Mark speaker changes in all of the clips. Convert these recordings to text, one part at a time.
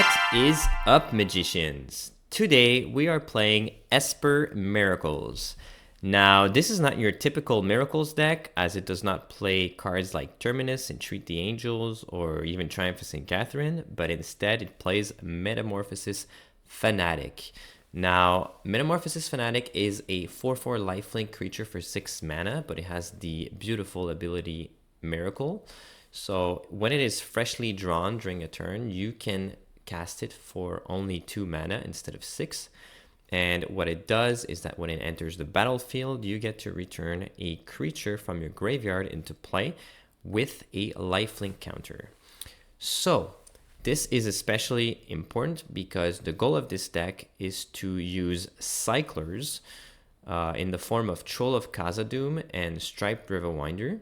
Speaker 1: What is up, magicians? Today we are playing Esper Miracles. Now, this is not your typical Miracles deck, as it does not play cards like Terminus, Entreat the Angels, or even Triumph of St. Catherine, but instead it plays Metamorphosis Fanatic. Now, Metamorphosis Fanatic is a 4/4 lifelink creature for 6 mana, but it has the beautiful ability Miracle. So when it is freshly drawn during a turn, you can cast it for only 2 mana instead of 6. And what it does is that when it enters the battlefield, you get to return a creature from your graveyard into play with a lifelink counter. So this is especially important because the goal of this deck is to use cyclers in the form of Troll of Khazad-dûm and Striped Riverwinder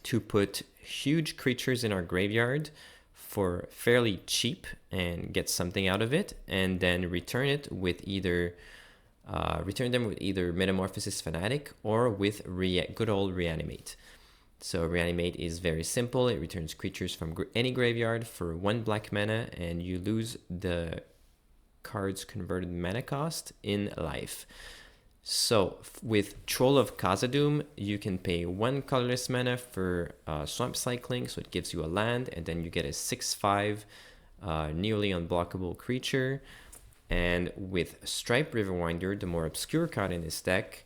Speaker 1: to put huge creatures in our graveyard for fairly cheap and get something out of it, and then return them with either Metamorphosis Fanatic or with good old Reanimate. So Reanimate is very simple. It returns creatures from any graveyard for 1 black mana, and you lose the card's converted mana cost in life. So with Troll of Khazad-dûm, you can pay 1 colorless mana for swamp cycling, so it gives you a land, and then you get a 6/5 nearly unblockable creature. And with Striped Riverwinder, the more obscure card in this deck,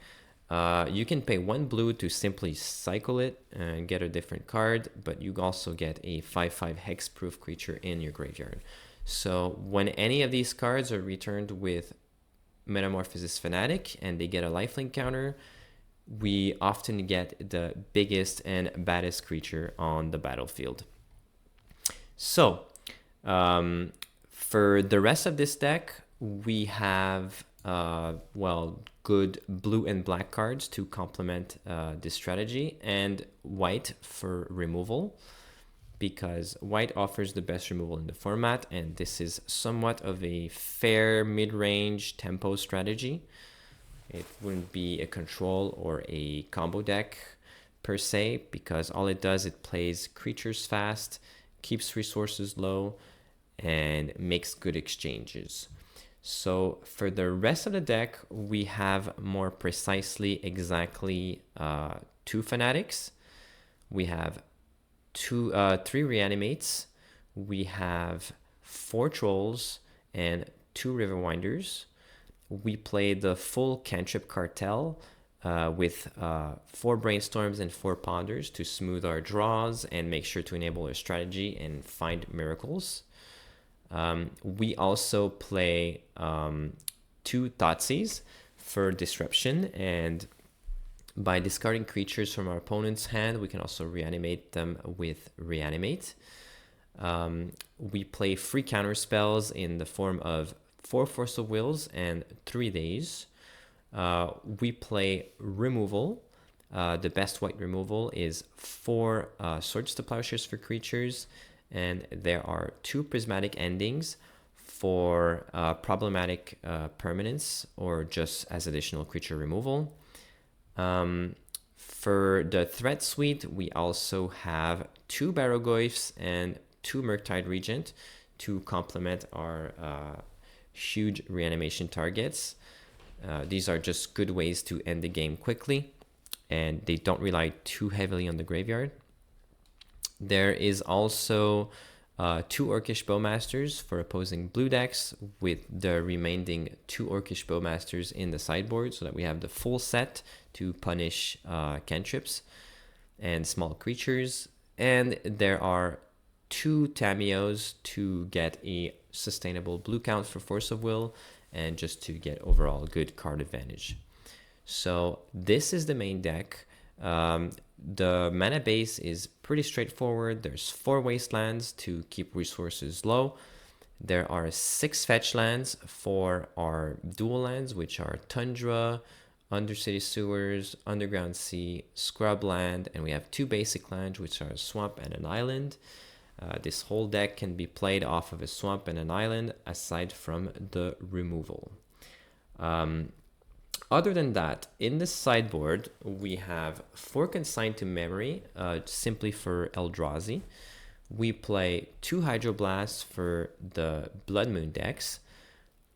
Speaker 1: you can pay 1 blue to simply cycle it and get a different card, but you also get a 5/5 hexproof creature in your graveyard. So when any of these cards are returned with Metamorphosis Fanatic and they get a lifelink counter, we often get the biggest and baddest creature on the battlefield. So for the rest of this deck, we have good blue and black cards to complement this strategy, and white for removal, because white offers the best removal in the format, and this is somewhat of a fair mid-range tempo strategy. It wouldn't be a control or a combo deck per se, because all it does, it plays creatures fast, keeps resources low, and makes good exchanges. So for the rest of the deck, we have more precisely exactly 2 Fanatics. We have 3 Reanimates, we have 4 Trolls, and 2 Riverwinders. We play the full Cantrip Cartel with 4 Brainstorms and 4 Ponders to smooth our draws and make sure to enable our strategy and find miracles. We also play 2 Thoughtseize for disruption, and by discarding creatures from our opponent's hand, we can also reanimate them with Reanimate. We play free counter spells in the form of 4 Force of Wills and 3 Days. We play removal. The best white removal is 4 Swords to Plowshares for creatures, and there are 2 Prismatic Endings for problematic permanents or just as additional creature removal. For the threat suite, we also have 2 Barrogoyfs and 2 Murktide Regent to complement our huge reanimation targets. These are just good ways to end the game quickly, and they don't rely too heavily on the graveyard. There is also 2 Orcish Bowmasters for opposing blue decks, with the remaining 2 Orcish Bowmasters in the sideboard, so that we have the full set to punish cantrips and small creatures. And there are 2 Tamios to get a sustainable blue count for Force of Will, and just to get overall good card advantage. So this is the main deck. The mana base is pretty straightforward. There's 4 Wastelands to keep resources low. There are 6 fetch lands for our dual lands, which are Tundra, Undercity Sewers, Underground Sea, Scrubland, and we have 2 basic lands, which are a swamp and an island. This whole deck can be played off of a swamp and an island, aside from the removal. Other than that, in the sideboard, we have 4 Consigned to Memory, simply for Eldrazi. we play 2 Hydroblasts for the Blood Moon decks,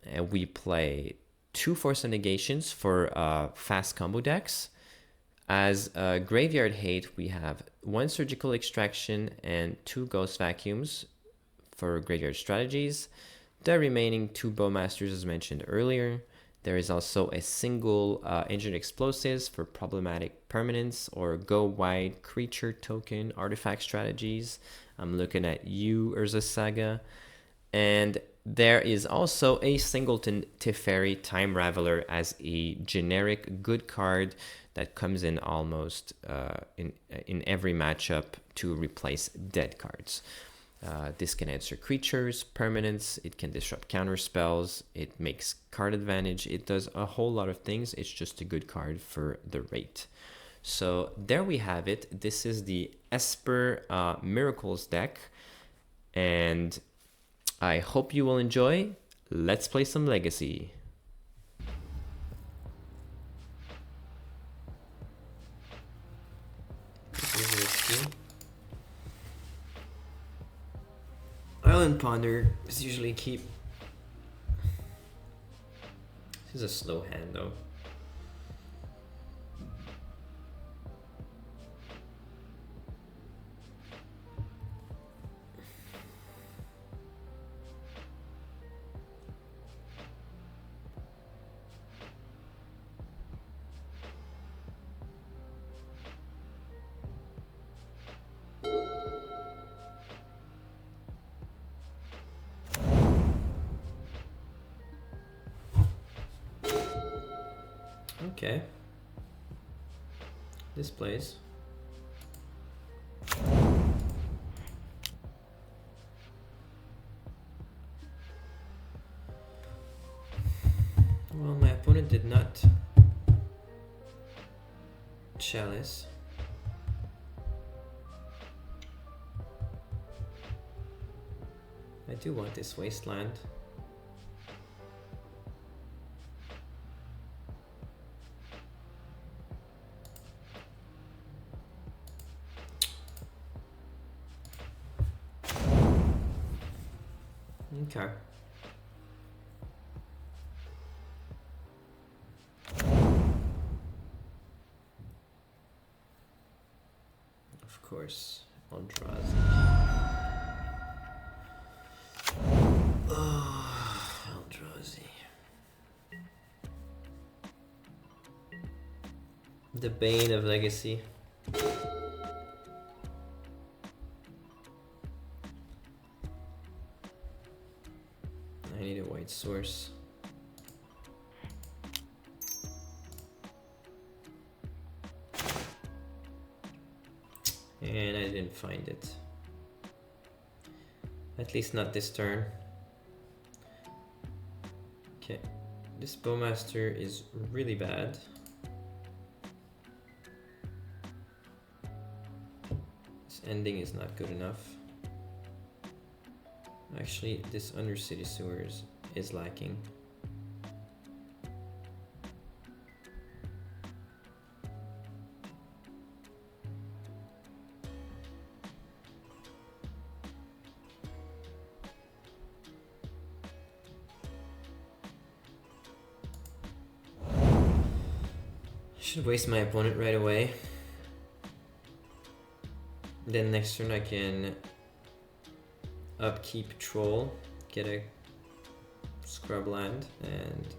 Speaker 1: and we play 2 Force Negations for fast combo decks. As Graveyard Hate, we have 1 Surgical Extraction and 2 Ghost Vacuums for graveyard strategies. The remaining 2 Bowmasters, as mentioned earlier. There is also a single Engineered Explosives for problematic permanents or go wide creature token artifact strategies. I'm looking at you, Urza Saga. And there is also a singleton Teferi Time Raveler as a generic good card that comes in almost in every matchup to replace dead cards. This can answer creatures, permanents, it can disrupt counter spells, it makes card advantage, it does a whole lot of things. It's just a good card for the rate. So there we have it. This is the Esper Miracles deck, and I hope you will enjoy. Let's play some Legacy. Island Ponder is usually keep. This is a slow hand though. Okay. This plays. Well, my opponent did not chalice. I do want this wasteland. Okay. Of course, Eldrazi. Oh, Eldrazi. The bane of Legacy. I need a white source. And I didn't find it. At least not this turn. Okay, this Bowmaster is really bad. This ending is not good enough. Actually, this Undercity Sewers is lacking. Should waste my opponent right away. Then next turn I can upkeep Troll, get a scrub land, and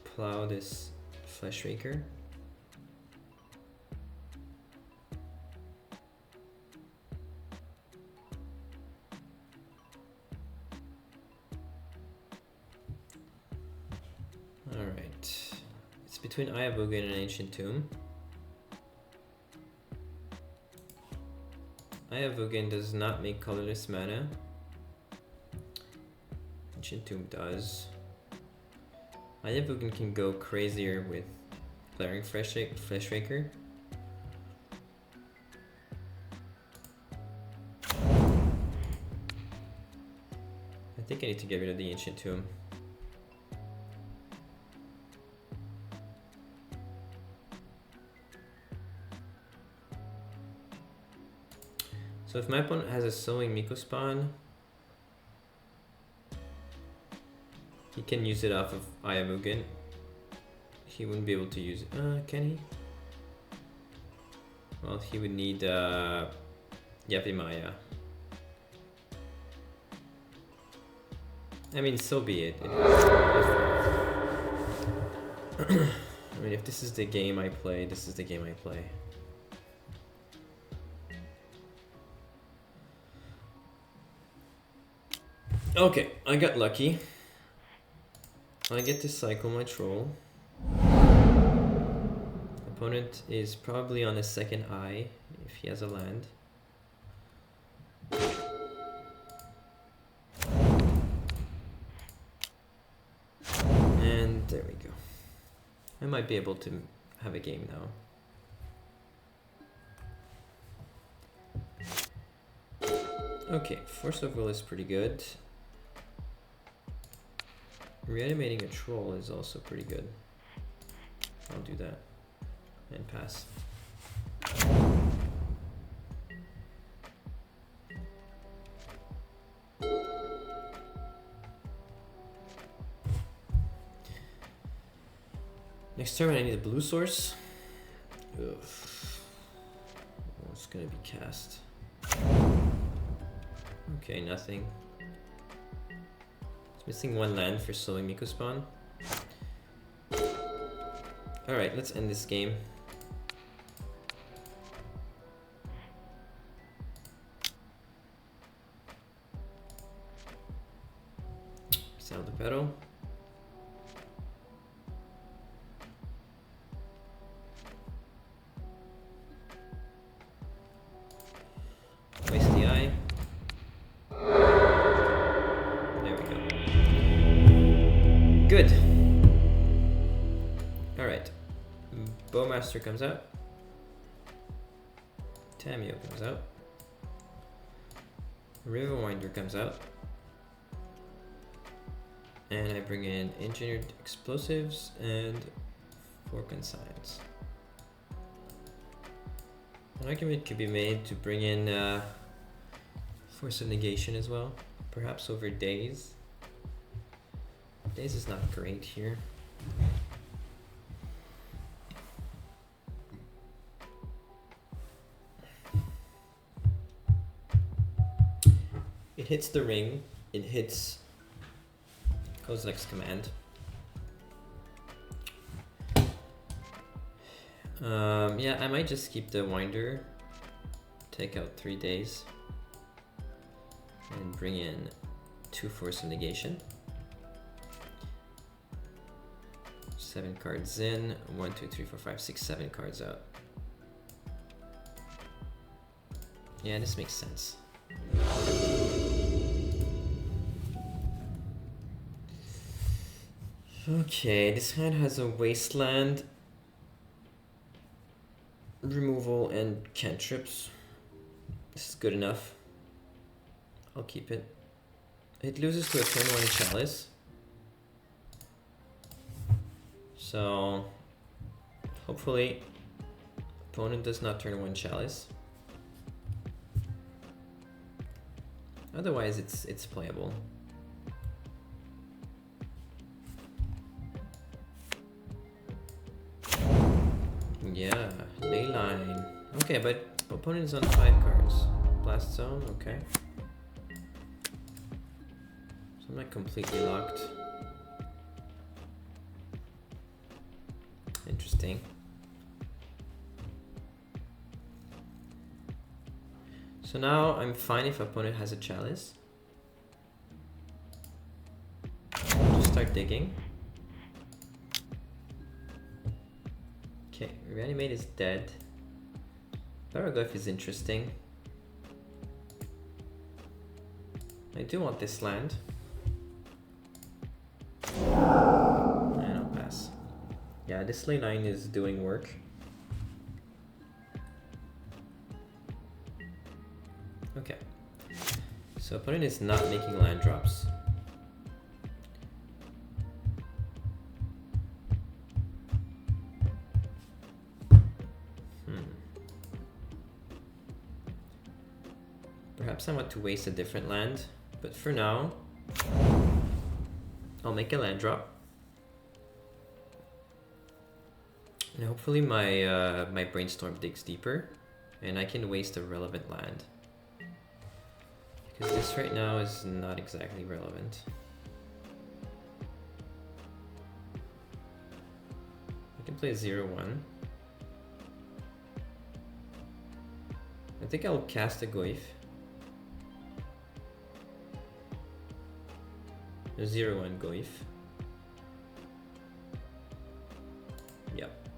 Speaker 1: plow this Fleshraker. Alright. It's between Eye of Ugin and Ancient Tomb. Eye of Ugin does not make colorless mana. Ancient Tomb does. Eye of Ugin can go crazier with Glaring Fleshraker. I think I need to get rid of the Ancient Tomb. So if my opponent has a sowing Miko spawn, he can use it off of Ayamugen. He wouldn't be able to use it. Can he? Well, he would need Yapimaya. I mean, so be it. I mean, if this is the game I play, this is the game I play. Okay, I got lucky. I get to cycle my troll. Opponent is probably on a second eye if he has a land. And there we go. I might be able to have a game now. Okay, Force of Will is pretty good. Reanimating a troll is also pretty good. I'll do that and pass. Next turn I need a blue source. Ugh. What's gonna be cast? Okay, nothing. It's missing one land for sowing Miko spawn. Alright, let's end this game. Sell the pedal. Waste the eye. There we go. Good. Alright. Bowmaster comes out. Tamiyo comes out. Riverwinder comes out. And I bring in engineered explosives and 4 consigns. An argument could be made to bring in Force of Negation as well, perhaps over Daze. Daze is not great here. It hits the ring, it hits Kozilek's command. Yeah, I might just keep the Winder, take out 3 days, and bring in 2 Force of Negation. 7 cards in, 1, 2, 3, 4, 5, 6, 7 cards out. Yeah, this makes sense. Okay, this hand has a Wasteland, removal, and cantrips. This is good enough. I'll keep it. It loses to a turn 1 Chalice. So, hopefully, opponent does not turn 1 Chalice. Otherwise, it's playable. Yeah, Leyline. Okay, but opponent is on 5 cards. Blast Zone, okay. So I'm not completely locked. Interesting. So now I'm fine if opponent has a Chalice. Just start digging. Okay, Reanimate is dead. Baraglyph is interesting. I do want this land. And I'll pass. Yeah, this Leyline is doing work. Okay. So opponent is not making land drops. Perhaps I want to waste a different land, but for now, I'll make a land drop. And hopefully my my brainstorm digs deeper, and I can waste a relevant land. Because this right now is not exactly relevant. I can play 0-1. I think I'll cast a Goif. A 0-1 Goif. Yep.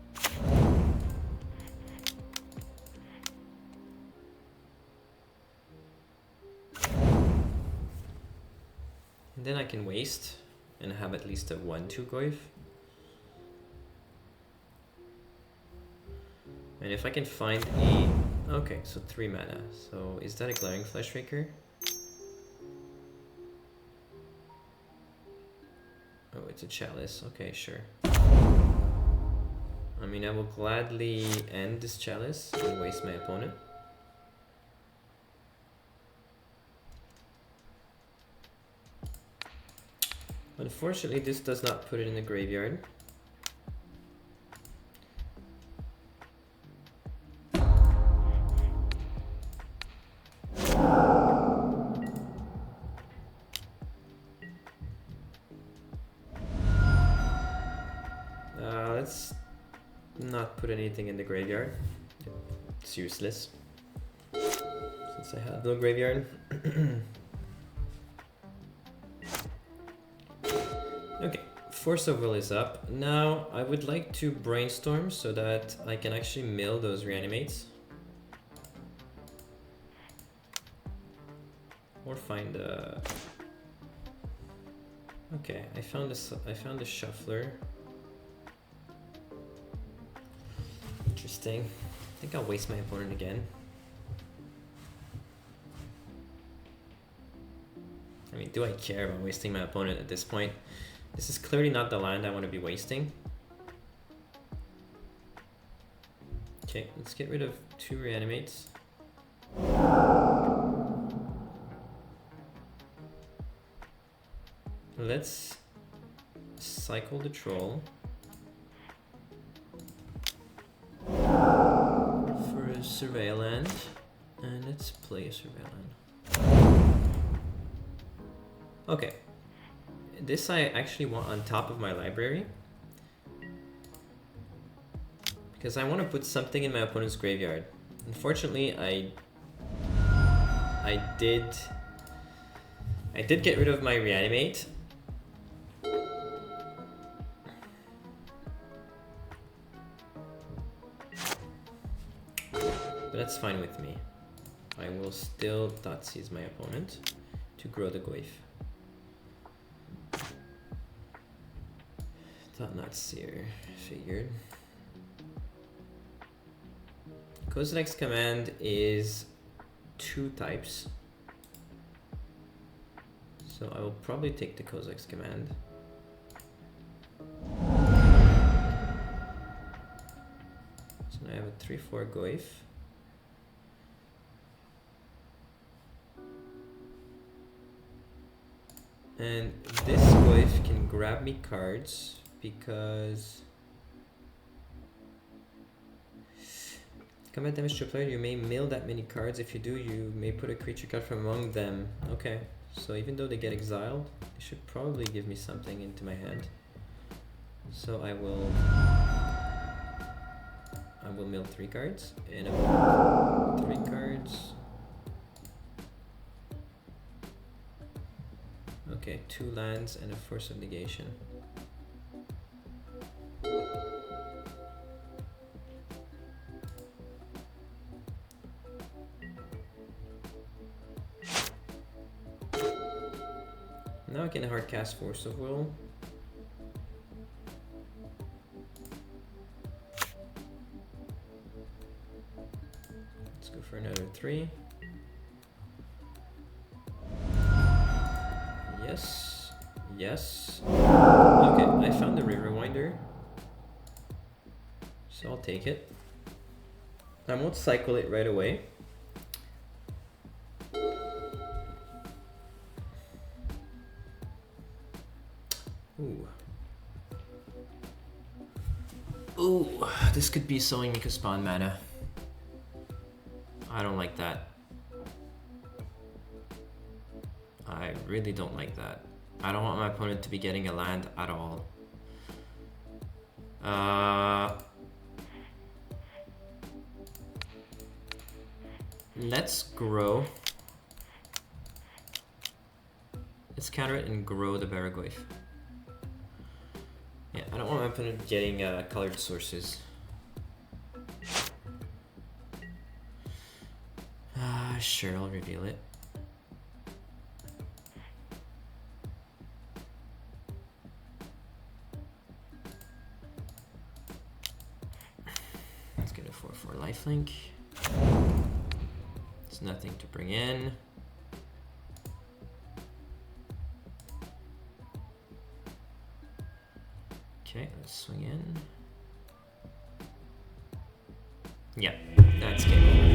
Speaker 1: And then I can waste and have at least a 1-2 Goif. And if I can find a... Okay, so 3 mana. So is that a Glaring Fleshraker? Oh, it's a Chalice. Okay, sure. I mean, I will gladly end this Chalice and waste my opponent. Unfortunately, this does not put it in the graveyard. Let's not put anything in the graveyard. It's useless since I have no graveyard. Okay, Force of Will is up. Now I would like to brainstorm so that I can actually mill those reanimates. Or find a... Okay, I found a shuffler. Interesting. I think I'll waste my opponent again. I mean, do I care about wasting my opponent at this point? This is clearly not the land I want to be wasting. Okay, let's get rid of 2 reanimates. Let's cycle the troll for a survey land, and let's play a survey land. Okay, this I actually want on top of my library because I want to put something in my opponent's graveyard. Unfortunately, I did get rid of my reanimate. But that's fine with me. I will still Thoughtseize my opponent to grow the Goif. Thought not seer, figured. Kozilek's command is 2 types. So I will probably take the Kozilek's command. So now I have a 3-4 Goif. And this Goif can grab me cards because combat damage to a player, you may mill that many cards. If you do, you may put a creature card from among them. Okay, so even though they get exiled, they should probably give me something into my hand. So I will mill 3 cards and 3 cards. Okay, 2 lands and a Force of Negation. Now I can hard cast Force of Will. Let's go for another 3. Yes, yes. Okay, I found the Riverwinder, so I'll take it. I won't cycle it right away. Ooh. Ooh, this could be sowing Mika spawn mana. I don't like that. I really don't like that. I don't want my opponent to be getting a land at all. Let's grow. Let's counter it and grow the Baraglyph. Yeah, I don't want my opponent getting colored sources. Sure, I'll reveal it. Let's get a 4/4 lifelink. It's nothing to bring in. Okay, let's swing in. Yeah, that's game over.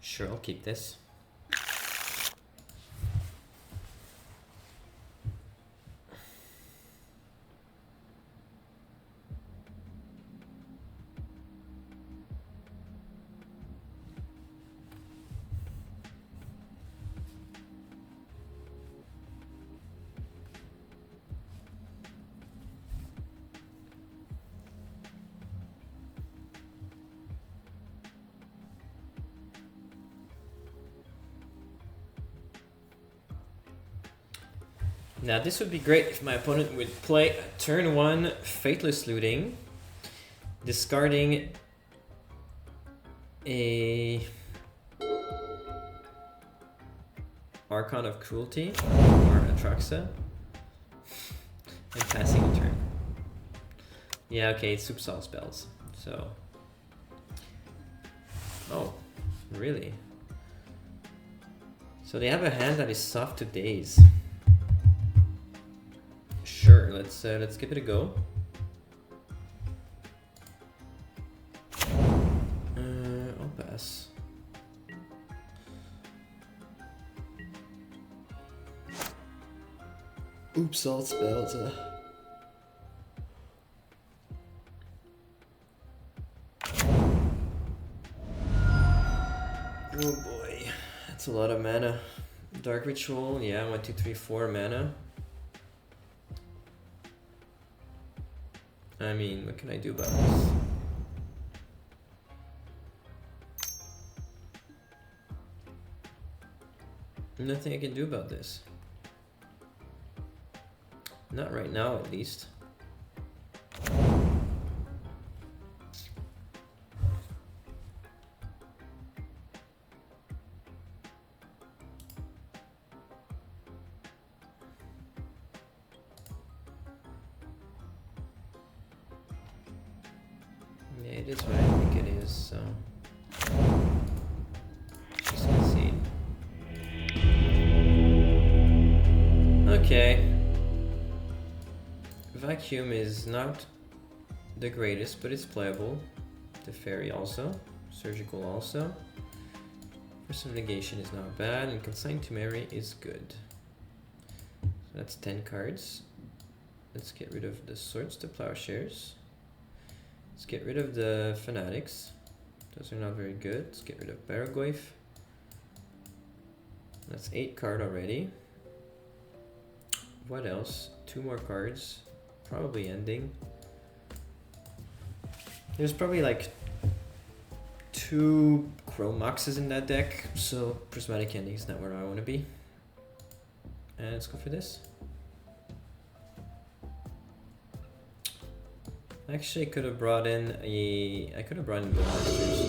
Speaker 1: Sure, I'll keep this. Now this would be great if my opponent would play turn 1 Fateless Looting, discarding a Archon of Cruelty or Atraxa and passing a turn. Yeah, okay, it's soup salt spells. So, oh, really? So they have a hand that is soft to daze. Sure, let's give it a go. I'll pass. Oops, salt spells. Oh boy, that's a lot of mana. Dark Ritual, yeah, 1, 2, 3, 4 mana. I mean, what can I do about this? Nothing I can do about this. Not right now, at least. Yeah, it is what I think it is, so... Just concede. Okay. Vacuum is not the greatest, but it's playable. The Fairy also. Surgical also. Force of Negation is not bad, and Consigned to Marry is good. So that's 10 cards. Let's get rid of the Swords to Plowshares. Let's get rid of the Fanatics. Those are not very good. Let's get rid of Baraglyph. That's 8 card already. What else? 2 more cards. Probably ending. There's probably like 2 Chrome Moxes in that deck, so Prismatic Ending is not where I want to be. And let's go for this. Actually, I could have brought in a... I could have brought in Gold Monsters.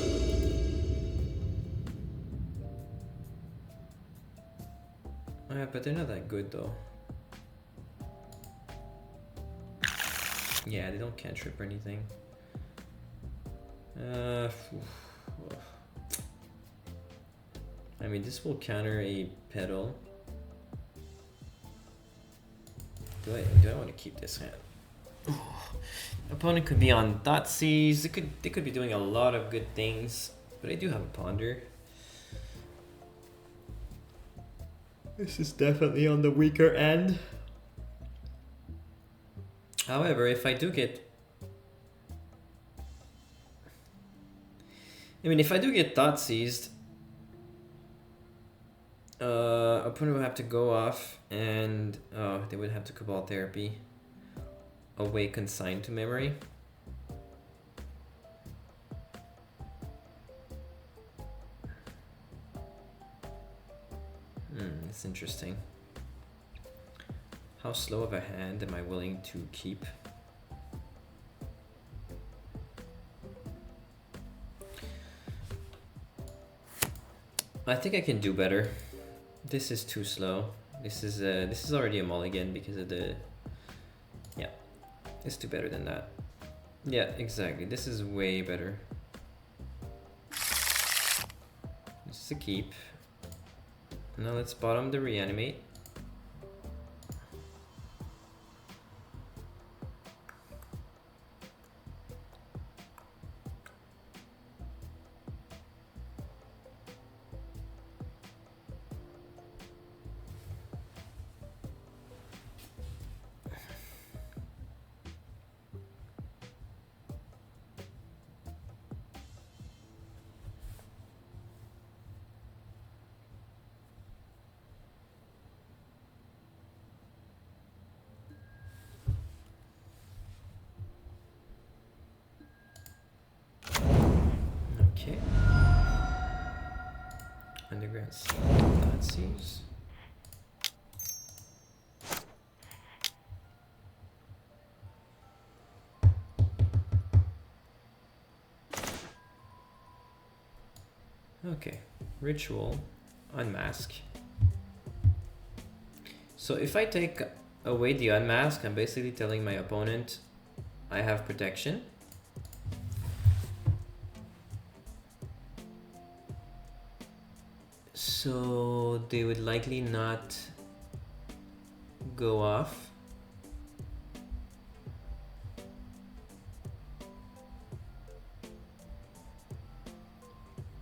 Speaker 1: Oh yeah, but they're not that good though. Yeah, they don't cantrip or anything. I mean, this will counter a Petal. Do I want to keep this hand? Opponent could be on Thoughtseize. They could be doing a lot of good things, but I do have a Ponder. This is definitely on the weaker end. However, if I do get... I mean, if I do get thought seized, opponent would have to go off and they would have to Cabal Therapy. Away consigned to memory. That's interesting. How slow of a hand am I willing to keep? I think I can do better. This is too slow. This is already a mulligan because of the... Yeah, let's do better than that. Yeah, exactly. This is way better. This is a keep. Now let's bottom the reanimate. Okay. Underground Nazis. Okay, ritual, unmask. So if I take away the unmask, I'm basically telling my opponent I have protection. So they would likely not go off.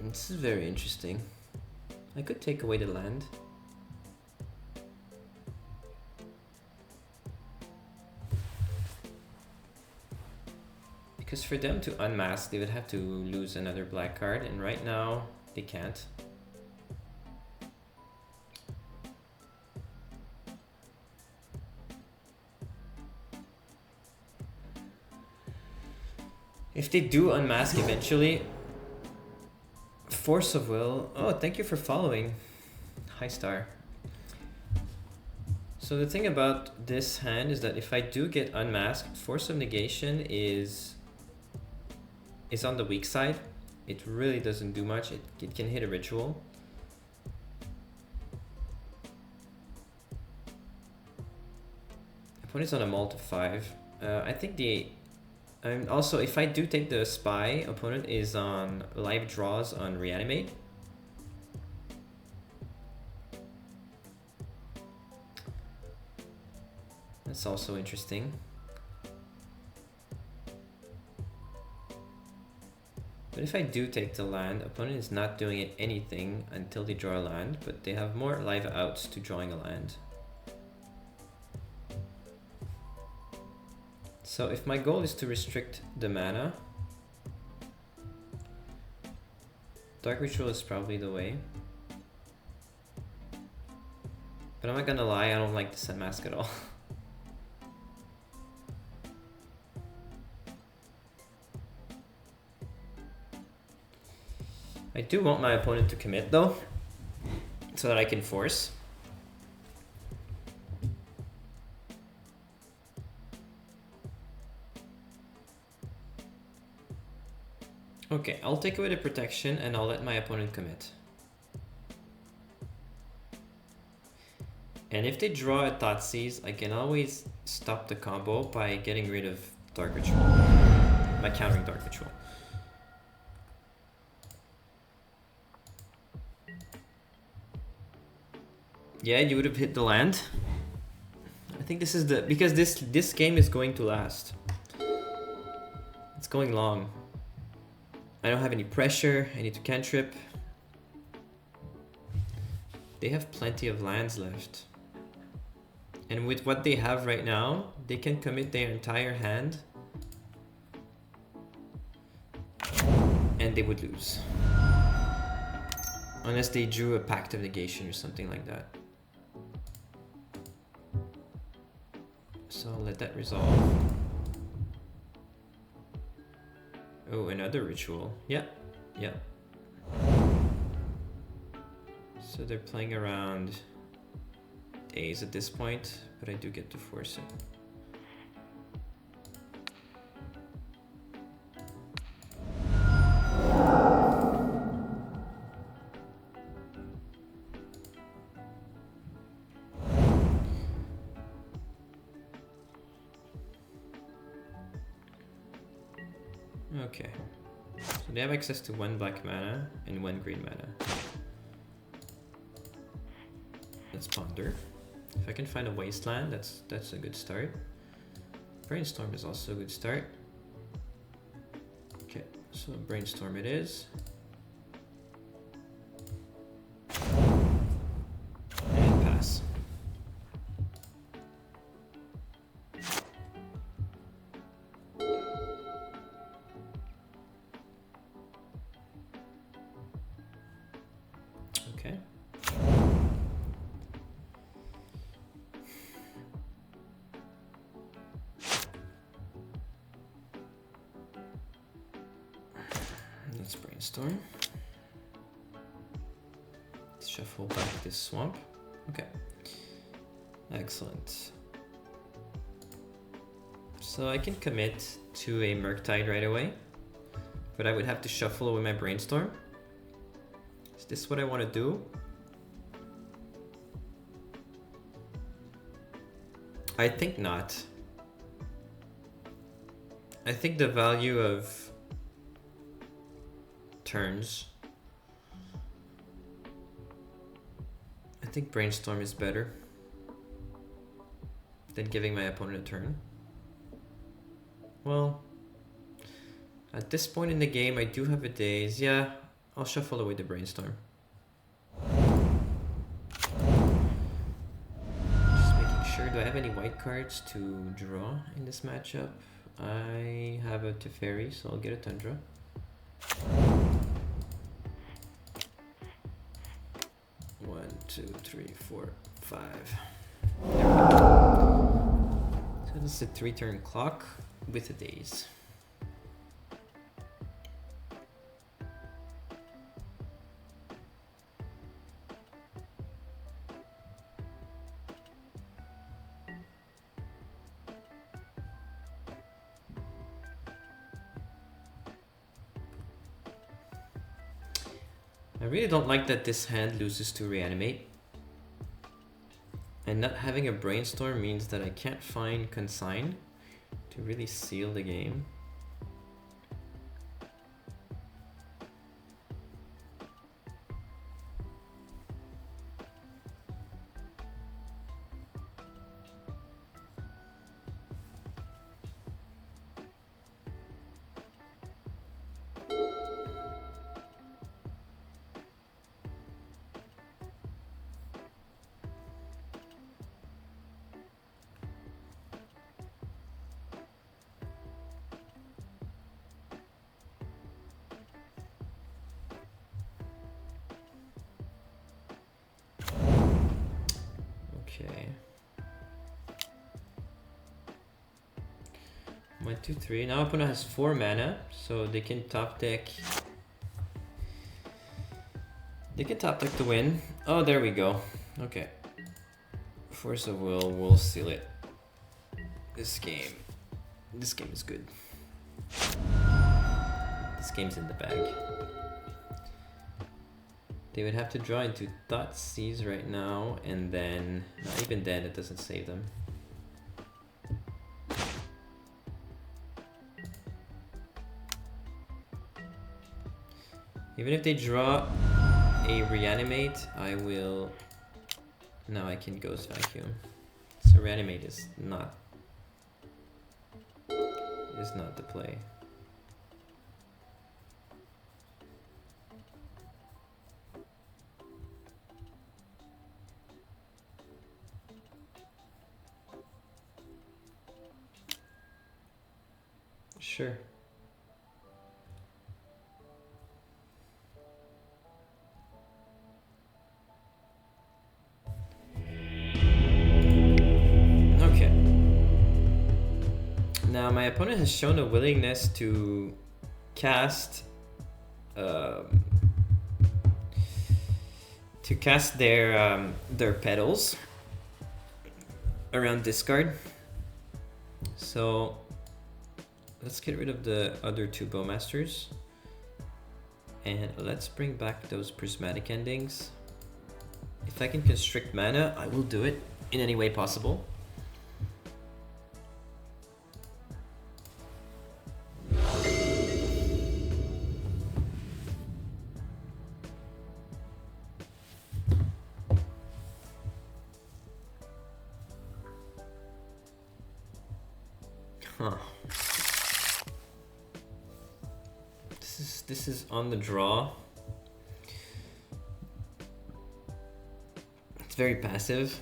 Speaker 1: This is very interesting. I could take away the land. Because for them to unmask, they would have to lose another black card, and right now they can't. If they do unmask eventually, Force of Will. Oh, thank you for following. Hi, Star. So the thing about this hand is that if I do get unmasked, Force of Negation is on the weak side. It really doesn't do much. It can hit a ritual. Opponent's on a mult of 5. I think the... also, if I do take the spy, opponent is on live draws on reanimate. That's also interesting. But if I do take the land, opponent is not doing anything until they draw a land, but they have more live outs to drawing a land. So if my goal is to restrict the mana, Dark Ritual is probably the way. But I'm not gonna lie, I don't like this unmask at all. I do want my opponent to commit though, so that I can force. Okay, I'll take away the protection and I'll let my opponent commit. And if they draw a Thoughtseize, I can always stop the combo by getting rid of Dark Ritual, by countering Dark Ritual. Yeah, you would have hit the land. I think this is the... because this game is going to last. It's going long. I don't have any pressure. I need to cantrip. They have plenty of lands left. And with what they have right now, they can commit their entire hand. And they would lose. Unless they drew a Pact of Negation or something like that. So I'll let that resolve. Oh, another ritual. Yep, yep. So they're playing around Days at this point, but I do get to force it. Okay, so they have access to 1 black mana and 1 green mana. Let's ponder. If I can find a wasteland, that's a good start. Brainstorm is also a good start. Okay, so brainstorm it is. And pass. Okay. Let's brainstorm. Let's shuffle back this swamp. Okay. Excellent. So I can commit to a Murktide right away, but I would have to shuffle away my brainstorm. Is this what I want to do? I think not. I think the value of turns. I think brainstorm is better than giving my opponent a turn. Well, at this point in the game, I do have a daze. Yeah, I'll shuffle away the brainstorm. Just making sure, do I have any white cards to draw in this matchup? I have a Teferi, so I'll get a Tundra. One, two, three, four, five. There we go. So this is a 3-turn clock with a daze. I really don't like that this hand loses to reanimate. And not having a brainstorm means that I can't find consign to really seal the game. Okay. 1, 2, 3. Now opponent has 4 mana, so they can top deck. They can top deck to win. Oh, there we go. Okay. Force of Will will seal it. This game is good. This game's in the bag. They would have to draw into Thoughtseize right now, and then, not even then, it doesn't save them. Even if they draw a Reanimate, I will... No, I can Ghost Vacuum. So Reanimate is not the play. Sure. Okay. Now my opponent has shown a willingness to cast their petals around discard. So let's get rid of the other two Bowmasters. And let's bring back those prismatic endings. If I can constrict mana, I will do it in any way possible. Huh. This is on the draw. It's very passive.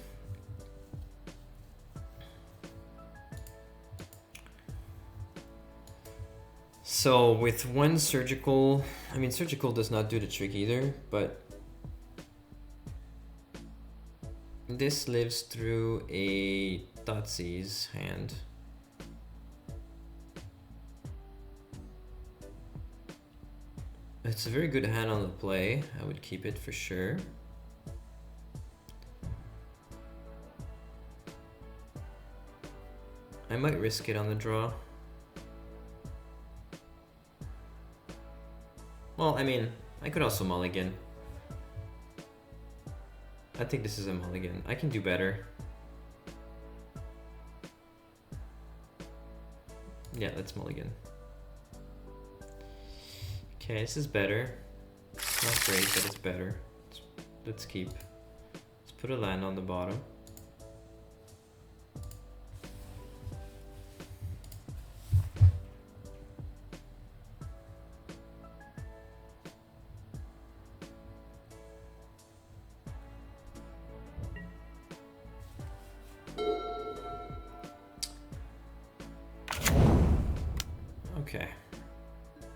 Speaker 1: So with one surgical, I mean surgical does not do the trick either, but this lives through a Thoughtseize hand. It's a very good hand on the play. I would keep it for sure. I might risk it on the draw. Well, I mean, I could also mulligan. I think this is a mulligan. I can do better. Yeah, let's mulligan. Okay, this is better. It's not great, but it's better. Let's keep. Let's put a land on the bottom. Okay.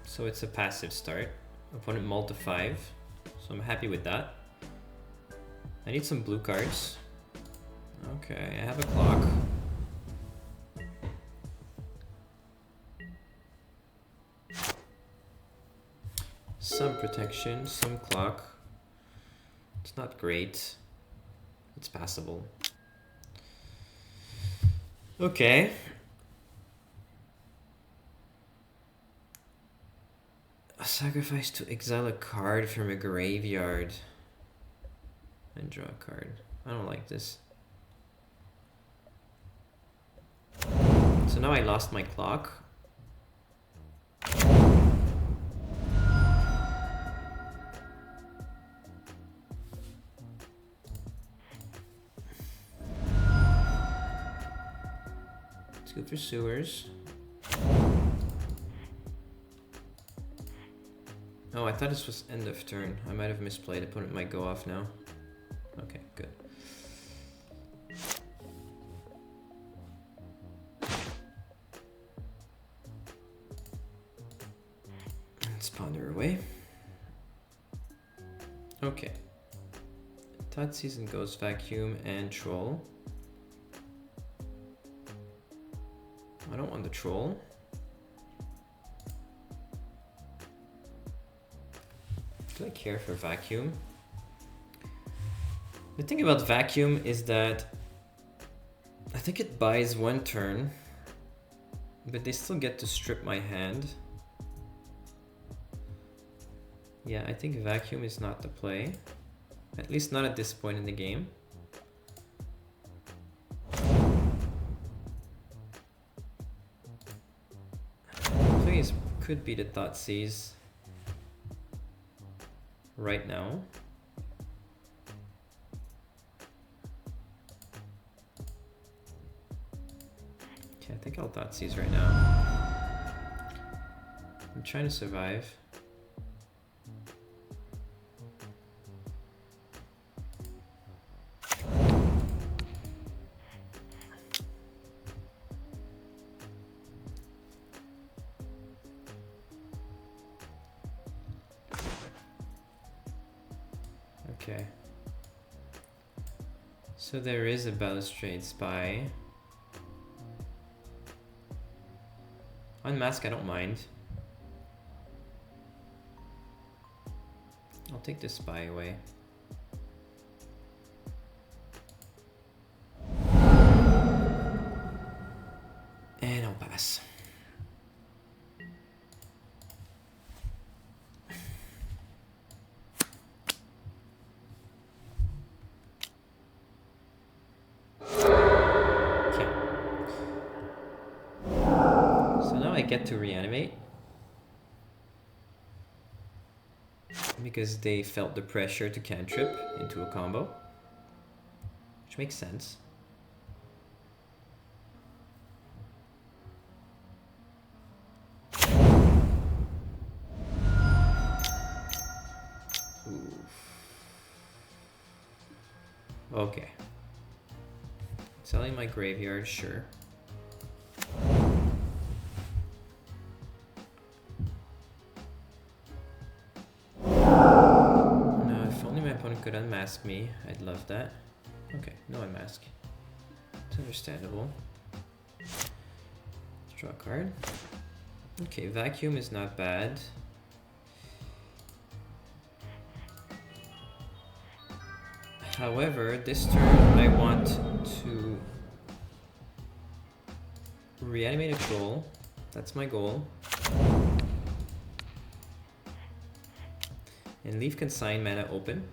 Speaker 1: So it's a passive start. Opponent mulled to 5, so I'm happy with that. I need some blue cards. Okay, I have a clock. Some protection, some clock. It's not great. It's passable. Okay. A sacrifice to exile a card from a graveyard and draw a card. I don't like this. So now I lost my clock. Let's go for sewers. Oh, I thought this was end of turn. I might have misplayed. Opponent might go off now. Okay, good. Let's ponder away. Okay. Thoughtseize and Ghost Vacuum and Troll. I don't want the Troll. Do I care for Vacuum? The thing about Vacuum is that I think it buys one turn, but they still get to strip my hand. Yeah, I think Vacuum is not the play. At least not at this point in the game. The play could be the Thoughtseize right now. Okay, I think I'll Thoughtseize right now. I'm trying to survive. Okay. So there is a Balustrade Spy. Unmask, I don't mind. I'll take the Spy away. And I'll pass. I get to reanimate because they felt the pressure to cantrip into a combo, which makes sense. Oof. Okay. Selling my graveyard, sure. Could unmask me. I'd love that. Okay, no unmask. It's understandable. Let's draw a card. Okay, vacuum is not bad. However, this turn I want to reanimate a troll. That's my goal. And leave consign mana open.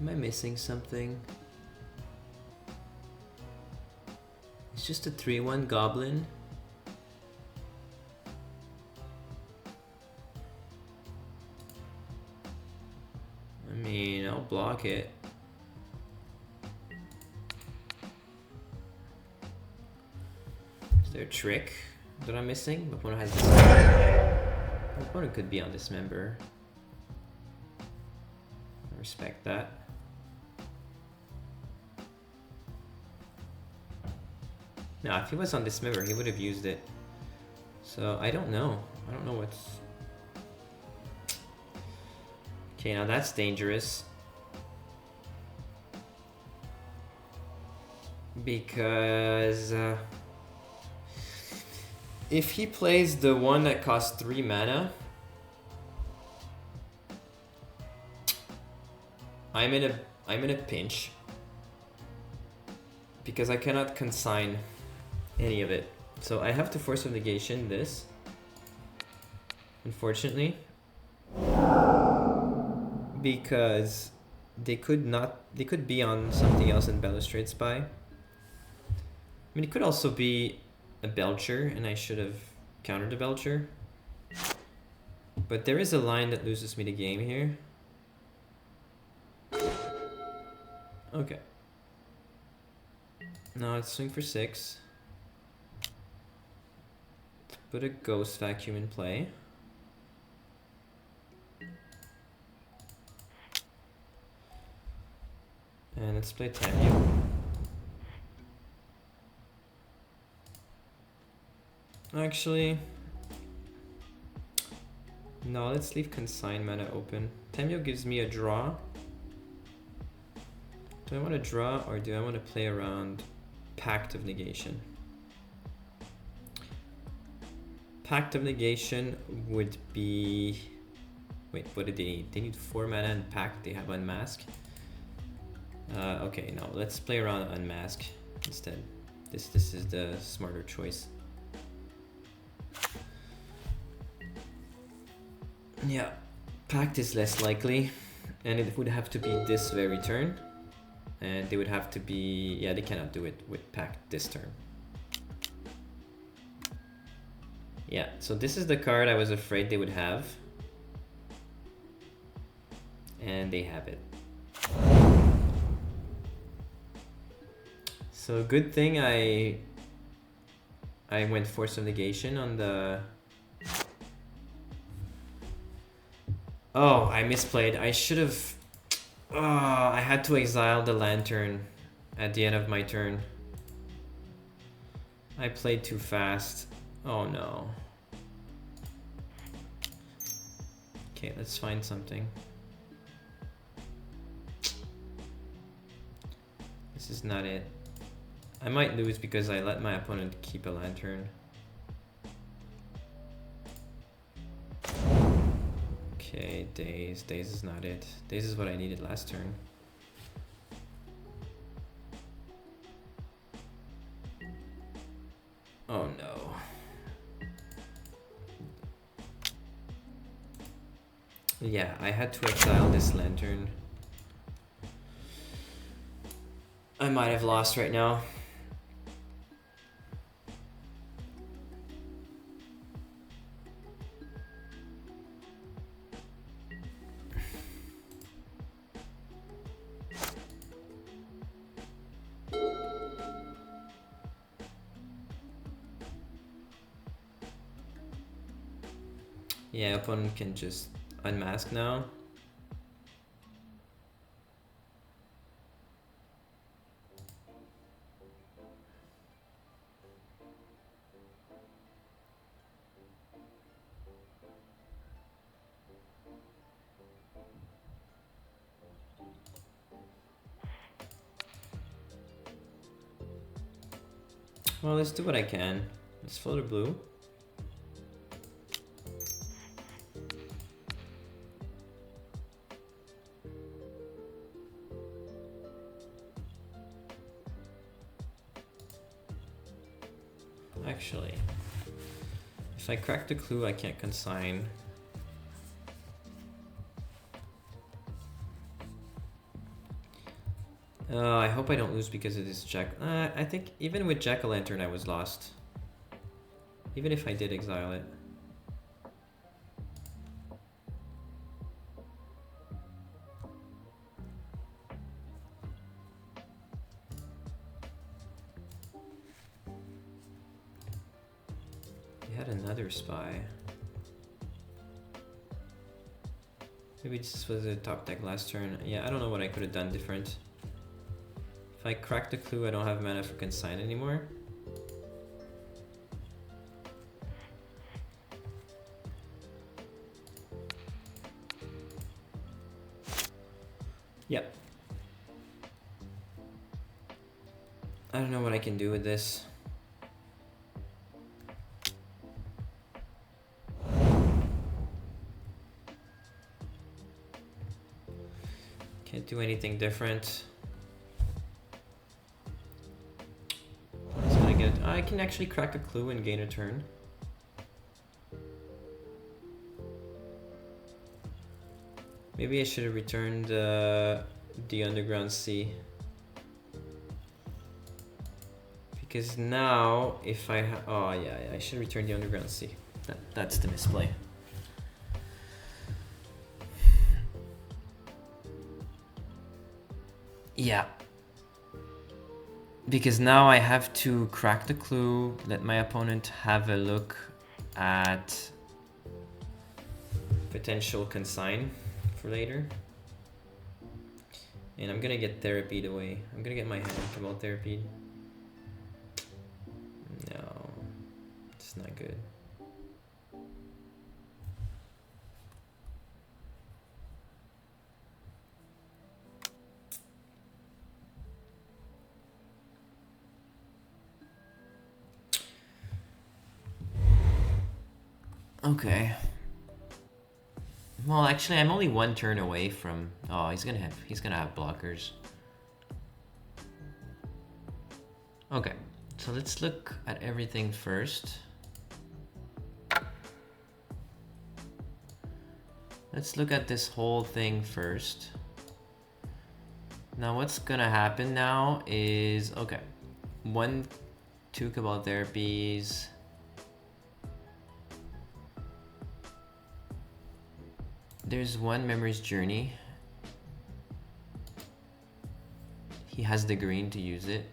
Speaker 1: Am I missing something? It's just a 3/1 goblin. I mean, I'll block it. Is there a trick that I'm missing? My opponent has this. My opponent could be on Dismember. I respect that. Now, if he was on Dismember, he would have used it. So, I don't know. I don't know what's... Okay, now that's dangerous. Because... if he plays the one that costs 3 mana... I'm in a pinch. Because I cannot consign any of it. So I have to force of negation this. Unfortunately. Because they could be on something else in Balustrade Spy. I mean, it could also be a Belcher, and I should have countered the Belcher. But there is a line that loses me the game here. Okay. Now let's swing for 6. Let's put a Ghost Vacuum in play. And let's play Tamio. Actually, no, let's leave Consign mana open. Tamio gives me a draw. Do I want to draw or do I want to play around Pact of Negation? Pact of Negation would be... Wait, what did they need? They need 4 mana and Pact, they have Unmask. Okay, no, let's play around Unmask instead. This is the smarter choice. Yeah, Pact is less likely, and it would have to be this very turn. And they would have to be... Yeah, they cannot do it with Pact this turn. Yeah, so this is the card I was afraid they would have. And they have it. So good thing I went Force of Negation on the Oh, I misplayed. I should have... I had to exile the lantern at the end of my turn. I played too fast. Oh no. Okay, let's find something. This is not it. I might lose because I let my opponent keep a lantern. Okay, Daze. Daze is not it. Daze is what I needed last turn. Oh no. Yeah, I had to exile this lantern. I might have lost right now. Yeah, opponent can just unmask now. Well, let's do what I can. Let's float a blue. Actually, if I crack the clue, I can't consign. I hope I don't lose because of this jack. I think even with Jack-o'-lantern I was lost. Even if I did exile it. He had another spy. Maybe this was a top deck last turn. Yeah, I don't know what I could have done different. If I crack the clue, I don't have mana for consign anymore. Yep. I don't know what I can do with this. Can't do anything different. I can actually crack a clue and gain a turn. Maybe I should have returned the Underground Sea. Because now, if I oh yeah, I should return the Underground Sea. That's the misplay. Yeah. Because now I have to crack the clue, let my opponent have a look at potential consign for later. And I'm gonna get therapied away. I'm gonna get my hand Cabal therapied. No, it's not good. Okay. Well, actually, I'm only one turn away from. Oh, he's gonna have blockers. Okay, so let's look at everything first. Let's look at this whole thing first. Now, what's gonna happen now is okay. 2 Cabal therapies. There's 1 Memory's Journey. He has the green to use it.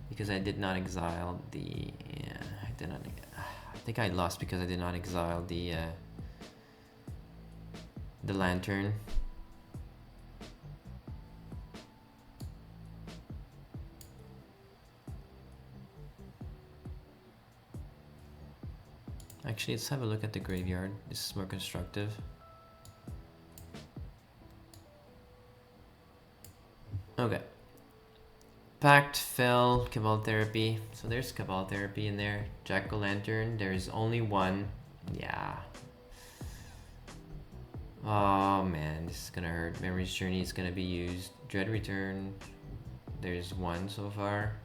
Speaker 1: Because I did not exile the... Yeah, I did not... I think I lost because I did not exile the the lantern. Actually, let's have a look at the graveyard. This is more constructive. Okay. Pact, Fell, Cabal Therapy. So there's Cabal Therapy in there. Jack-o'-lantern, there's only one. Yeah. Oh man, this is gonna hurt. Memory's Journey is gonna be used. Dread Return, there's one so far.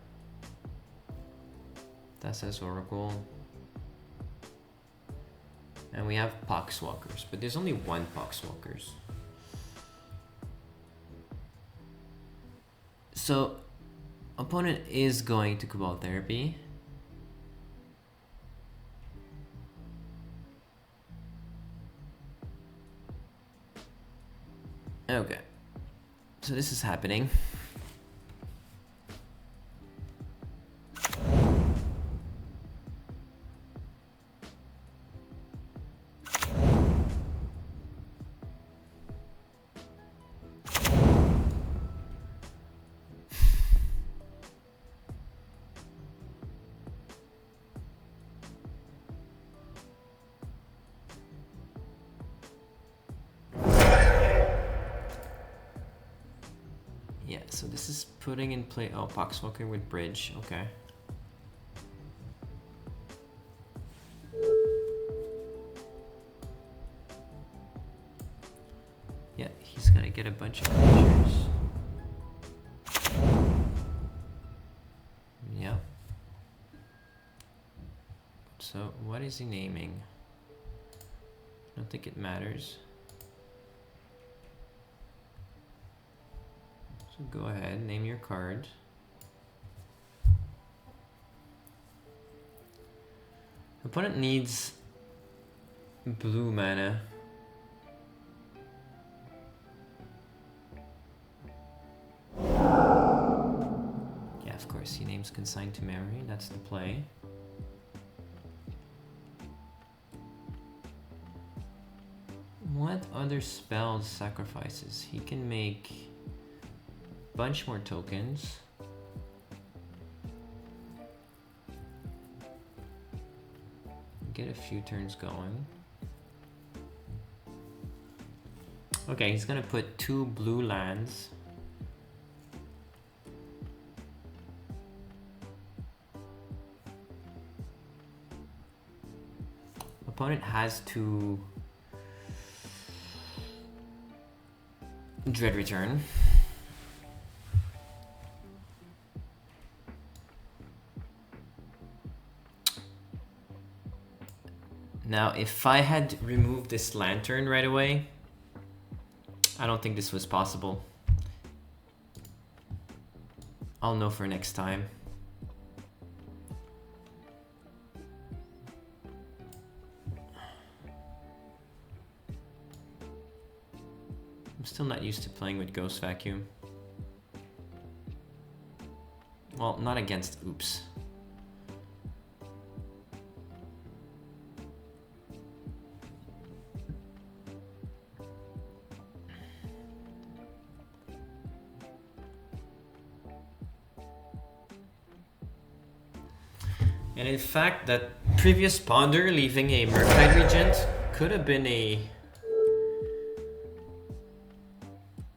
Speaker 1: Thassa's Oracle. And we have Poxwalkers, but there's only one Poxwalkers. So, opponent is going to Cabal Therapy. Okay. So this is happening. Yeah, so this is putting in play. Oh, Poxwalker with Bridge. Okay. Yeah, he's gonna get a bunch of creatures. Yeah. So, what is he naming? I don't think it matters. So go ahead, name your card. Opponent needs blue mana. Yeah, of course, he names Consigned to Memory. That's the play. What other spells sacrifices? He can make a bunch more tokens. Get a few turns going. Okay, he's gonna put 2 blue lands. Opponent has to Dread Return. Now, if I had removed this lantern right away, I don't think this was possible. I'll know for next time. I'm still not used to playing with Ghost Vacuum. Well, not against Oops. And in fact, that previous Ponder leaving a Murktide Regent could have been a...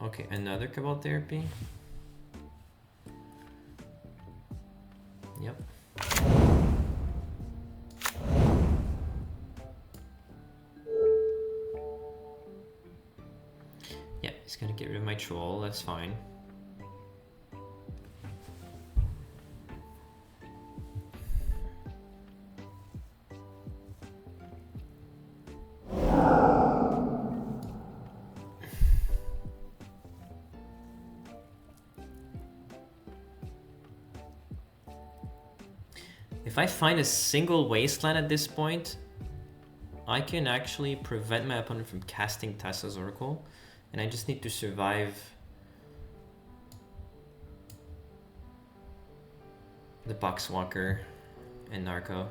Speaker 1: Okay, another Cabal Therapy. Yep. Yeah, he's gonna get rid of my troll, that's fine. If I find a single wasteland at this point, I can actually prevent my opponent from casting Thassa's Oracle, and I just need to survive the Poxwalker and Narco.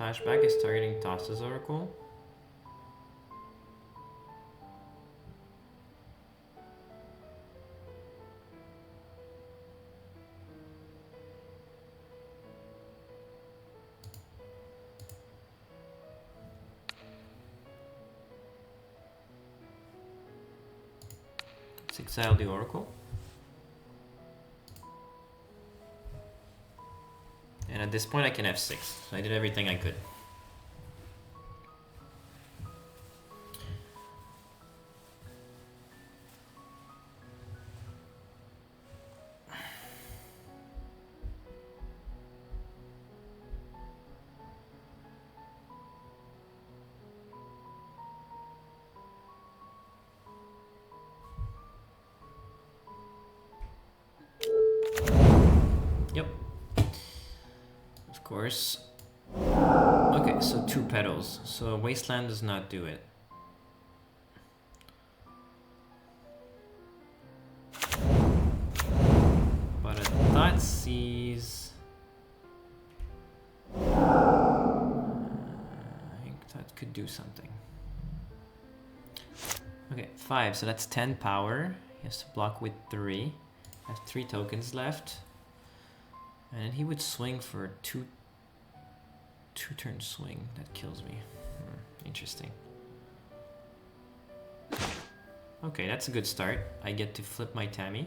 Speaker 1: Flashback is targeting Toss's Oracle. Let's exile the Oracle. And at this point I can F6, so I did everything I could. Yep. Of course. Okay, so 2 petals. So Wasteland does not do it. But a Thought Seize... I think that could do something. Okay, 5, so that's 10 power. He has to block with 3. I have 3 tokens left. And then he would swing for a 2-turn swing. That kills me. Interesting. Okay, that's a good start. I get to flip my Tammy.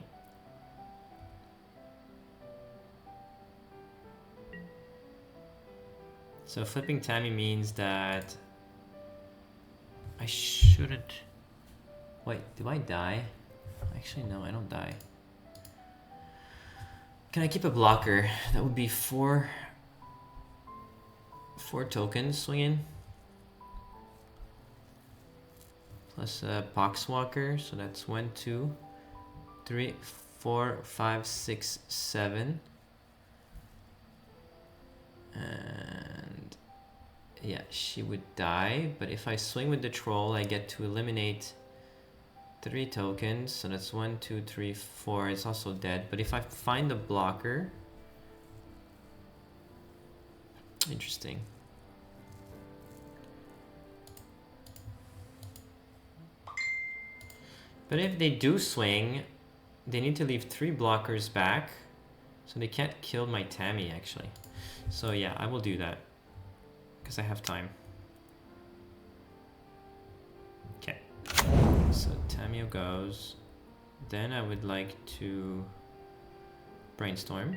Speaker 1: So flipping Tammy means that I shouldn't... Wait, do I die? Actually, no, I don't die. Can I keep a blocker? That would be 4 tokens swinging. Plus a Poxwalker, so that's 1, 2, 3, 4, 5, 6, 7. And yeah, she would die, but if I swing with the troll, I get to eliminate 3 tokens, so that's 1, 2, 3, 4. It's also dead, but if I find the blocker... Interesting. But if they do swing, they need to leave 3 blockers back, so they can't kill my Tammy, actually. So yeah, I will do that, because I have time. Okay. So Tamio goes. Then I would like to brainstorm.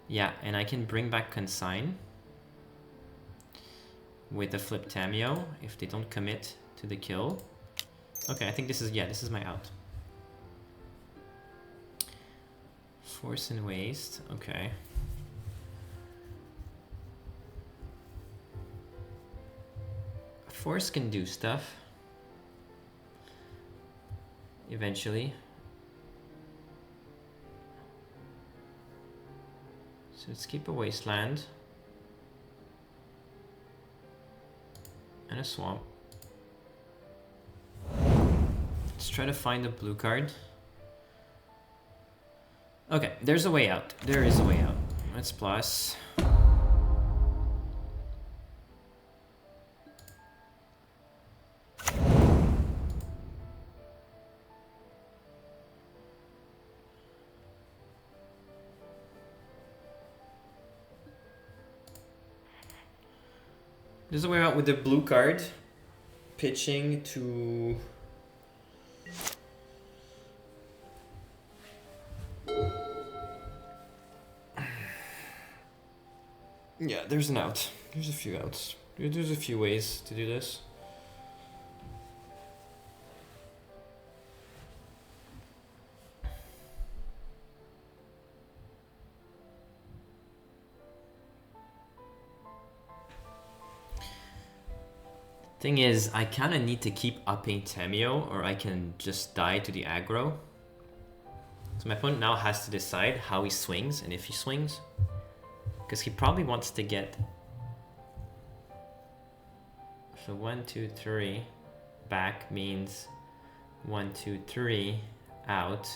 Speaker 1: Yeah, and I can bring back Consign with the flip Tamio if they don't commit to the kill. Okay, I think this is, yeah, this is my out. Force and Waste, okay. Force can do stuff. Eventually. So let's keep a Wasteland. And a Swamp. Let's try to find a blue card. Okay, there's a way out. There is a way out. Let's plus. There's a way out with the blue card. Pitching to... Yeah, there's an out. There's a few outs. There's a few ways to do this. Thing is, I kind of need to keep upping Tamio, or I can just die to the aggro. So my opponent now has to decide how he swings, and if he swings. Because he probably wants to get... So 1, 2, 3 back means 1, 2, 3 out.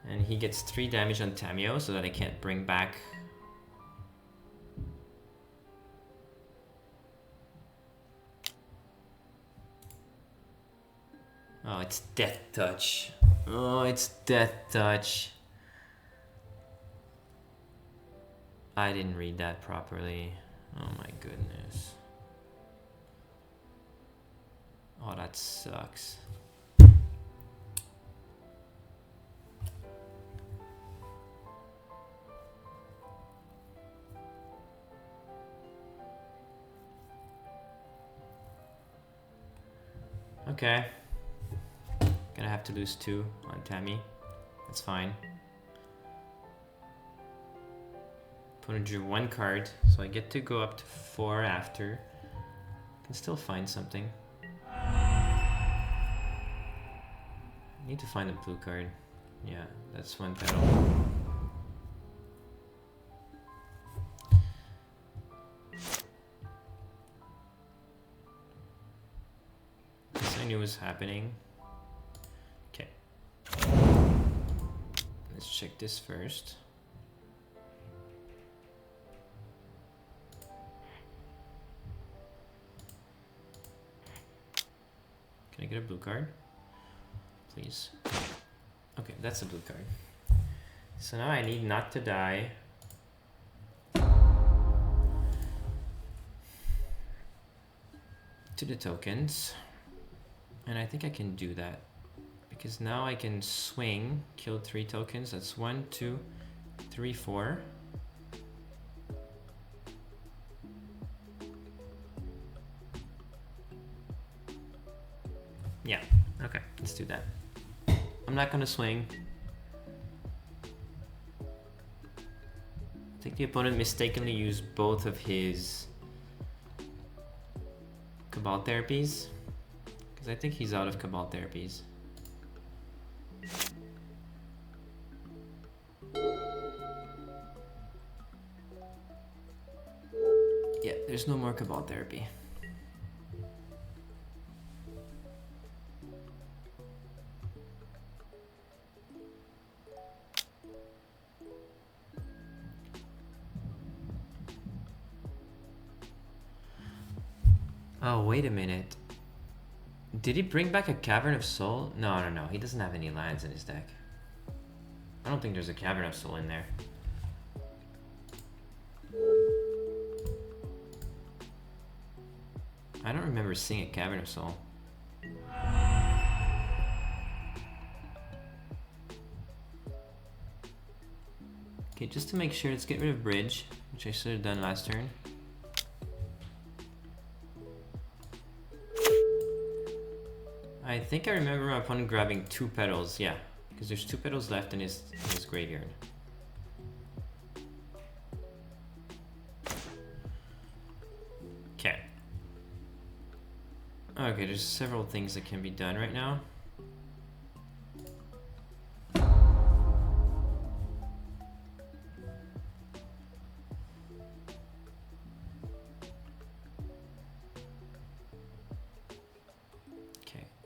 Speaker 1: And he gets 3 damage on Tamio, so that I can't bring back Oh, it's Death Touch. Oh, it's Death Touch. I didn't read that properly. Oh my goodness. Oh, that sucks. Okay. Gonna have to lose 2 on Tammy. That's fine. Opponent drew 1 card, so I get to go up to 4 after. Can still find something. Need to find a blue card. Yeah, that's 1 petal. This I knew was happening. Okay. Let's check this first. Can I get a blue card? Please. Okay, that's a blue card. So now I need not to die. To the tokens. And I think I can do that. Because now I can swing, kill 3 tokens. That's 1, 2, 3, 4. Yeah, okay, let's do that. I'm not gonna swing. I think the opponent mistakenly used both of his Cabal therapies. Because I think he's out of Cabal therapies. Yeah, there's no more Cabal therapy. Oh, wait a minute. Did he bring back a Cavern of Soul? No, he doesn't have any lands in his deck. I don't think there's a Cavern of Soul in there. I don't remember seeing a Cavern of Soul. Okay, just to make sure, let's get rid of Bridge, which I should have done last turn. I think I remember my opponent grabbing 2 petals, yeah, because there's 2 petals left in his graveyard. Okay. Okay, there's several things that can be done right now.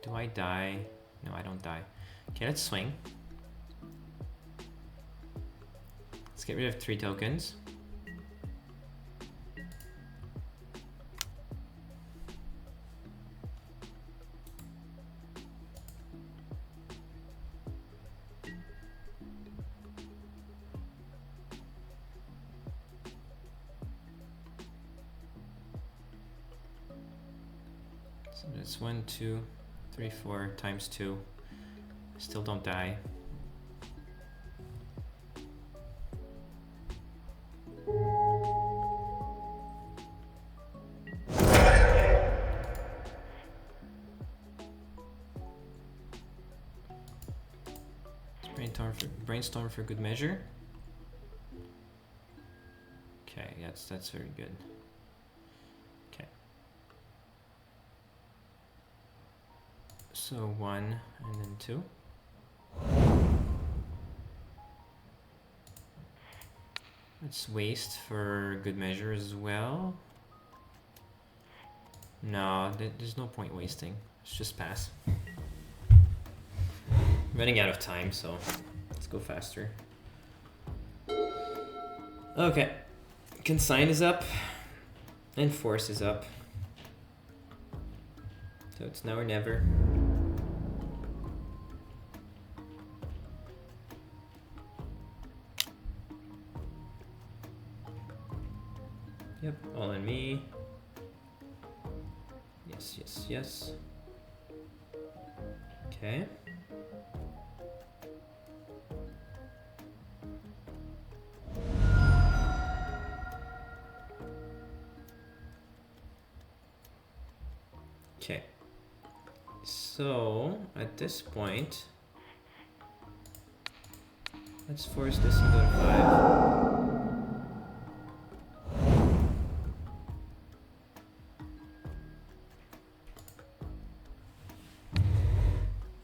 Speaker 1: Do I die? No, I don't die. Okay, let's swing. Let's get rid of 3 tokens. So that's 1, 2, 3, 4 times 2. Still don't die. Brainstorm for good measure. Okay, that's very good. Okay. So 1 and then 2. Let's waste for good measure as well. No, there's no point wasting. Let's just pass. I'm running out of time, so let's go faster. Okay. Consign is up. And Force is up. So it's now or never. on me. Yes, yes, yes. Okay. Okay. So, at this point, let's force this and go to 5.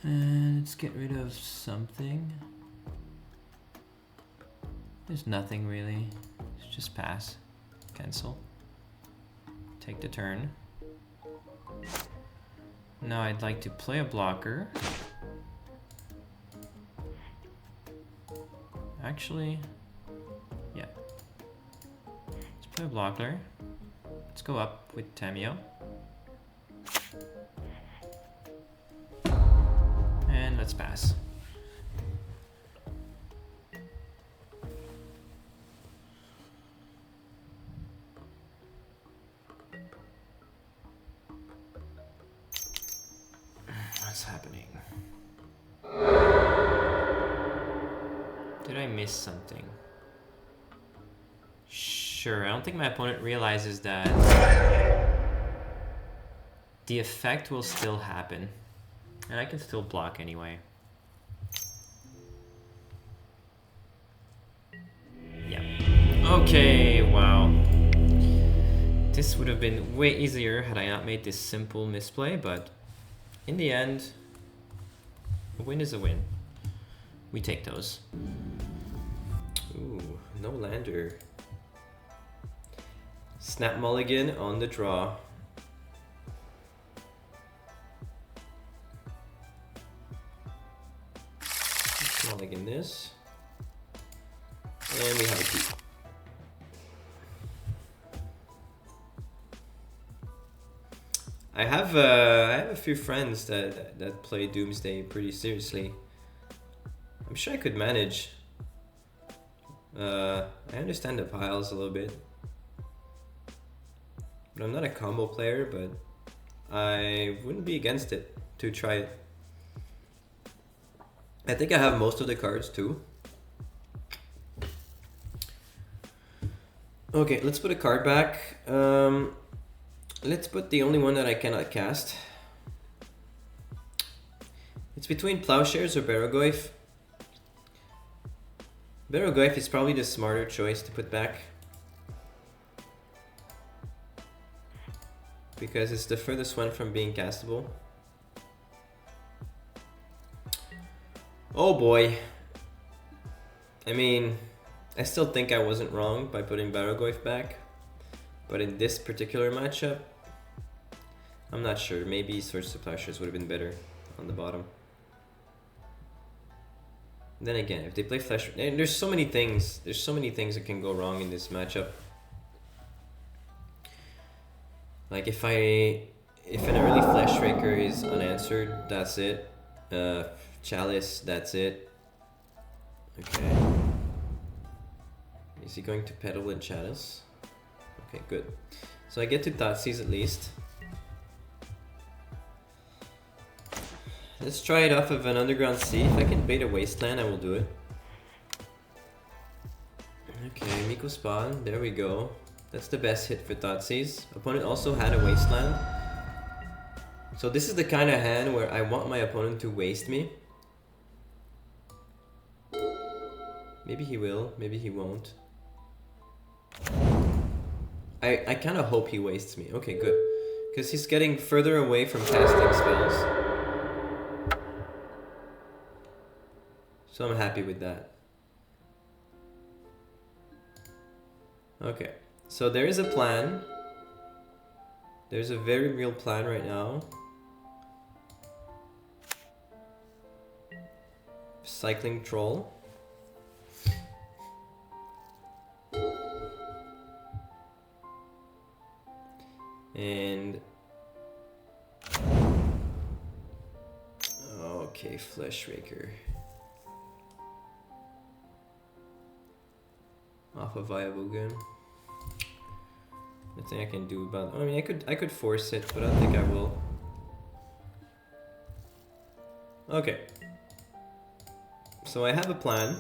Speaker 1: And let's get rid of something. There's nothing really. Let's just pass. Cancel. Take the turn. Now I'd like to play a blocker. Actually, yeah. Let's play a blocker. Let's go up with Tamiyo. And let's pass. What's happening? Did I miss something? Sure, I don't think my opponent realizes that the effect will still happen. And I can still block anyway. Yeah. Okay, wow. This would have been way easier had I not made this simple misplay, but in the end, a win is a win. We take those. Ooh, no lander. Snap mulligan on the draw. Let's mulligan this. And we have a keep. I have a few friends that play Doomsday pretty seriously. I'm sure I could manage. I understand the piles a little bit, but I'm not a combo player. But I wouldn't be against it to try it. I think I have most of the cards too. Okay, let's put a card back. Let's put the only one that I cannot cast. It's between Plowshares or Barrogoyf. Barrogoyf is probably the smarter choice to put back, because it's the furthest one from being castable. Oh boy. I mean, I still think I wasn't wrong by putting Barrogoyf back, but in this particular matchup, I'm not sure. Maybe Swords to Plowshares would have been better on the bottom. Then again, if they play Flesh... There's so many things. There's so many things that can go wrong in this matchup. Like if an early Flesh Raker is unanswered, that's it. Chalice, that's it. Okay. Is he going to Petal and Chalice? Okay, good. So I get to Thoughtseize at least. Let's try it off of an Underground Sea. If I can bait a Wasteland, I will do it. Okay, Miko Spawn, there we go. That's the best hit for Thoughtseize. Opponent also had a Wasteland. So this is the kind of hand where I want my opponent to waste me. Maybe he will, maybe he won't. I kind of hope he wastes me. Okay, good. Because he's getting further away from casting spells. So I'm happy with that. Okay, so there is a plan. There's a very real plan right now. Cycling Troll. And okay, Flesh Raker. Off a viable gun. Nothing I can do about. I mean, I could force it, but I don't think I will. Okay. So I have a plan.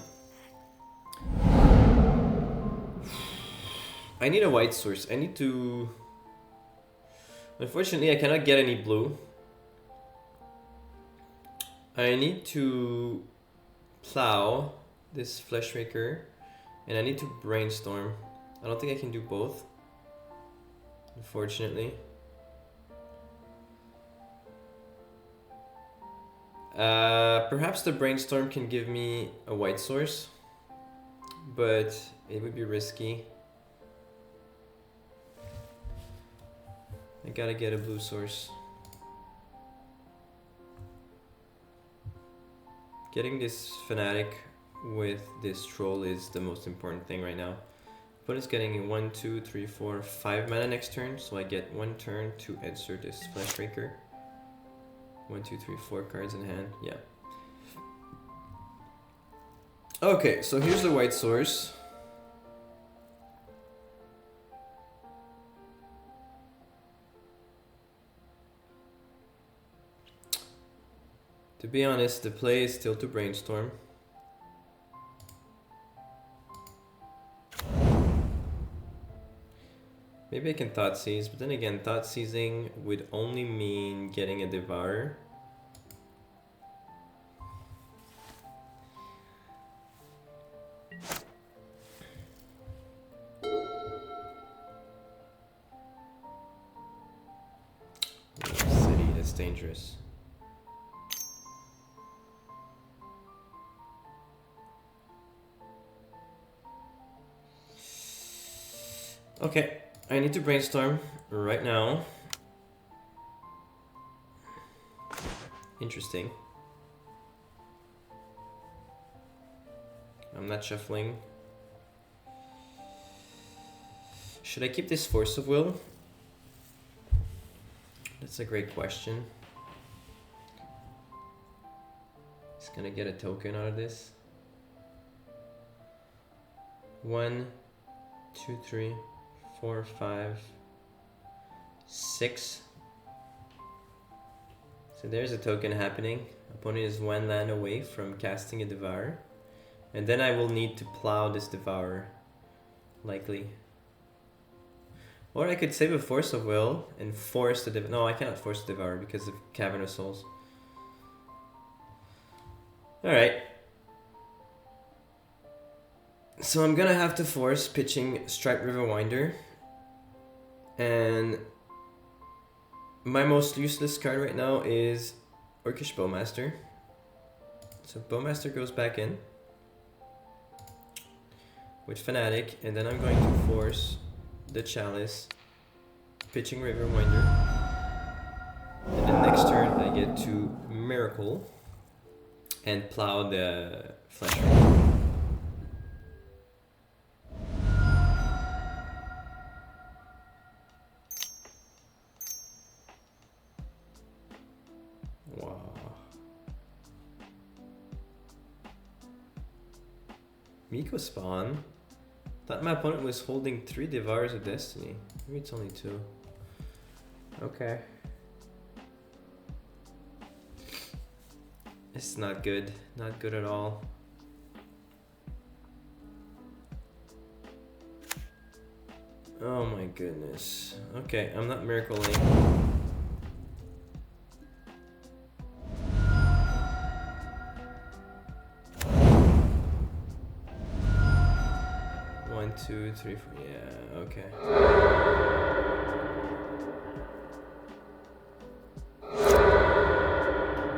Speaker 1: I need a white source. I need to. Unfortunately, I cannot get any blue. I need to plow this Fleshraker, and I need to brainstorm. I don't think I can do both, unfortunately. Perhaps the brainstorm can give me a white source, but it would be risky. I gotta get a blue source. Getting this Fnatic with this troll is the most important thing right now. Opponent's getting 1, 2, 3, 4, 5 mana next turn, so I get 1 turn to answer this Fleshraker. 1, 2, 3, 4 cards in hand, yeah. Okay, so here's the white source. To be honest, the play is still to brainstorm. Maybe I can thought seize, but then again, thought seizing would only mean getting a Devourer. City, that's dangerous. Okay, I need to brainstorm right now. Interesting. I'm not shuffling. Should I keep this Force of Will? That's a great question. Just gonna get a token out of this. 1, 2, 3, 4, 5, 6. So there's a token happening. Opponent is 1 land away from casting a Devourer. And then I will need to plow this Devourer. Likely. Or I could save a Force of Will and force the Devourer. No, I cannot force the Devourer because of Cavern of Souls. Alright. So I'm gonna have to force pitching Stripe River Winder. And my most useless card right now is Orcish Bowmaster. So Bowmaster goes back in with Fnatic, and then I'm going to force the Chalice, pitching River Winder. And then next turn I get to Miracle and plow the Fleshraker. Miko spawn? Thought my opponent was holding 3 Devours of Destiny. Maybe it's only 2. Okay. It's not good. Not good at all. Oh my goodness. Okay, I'm not miracling. Two, three, four. Yeah, okay.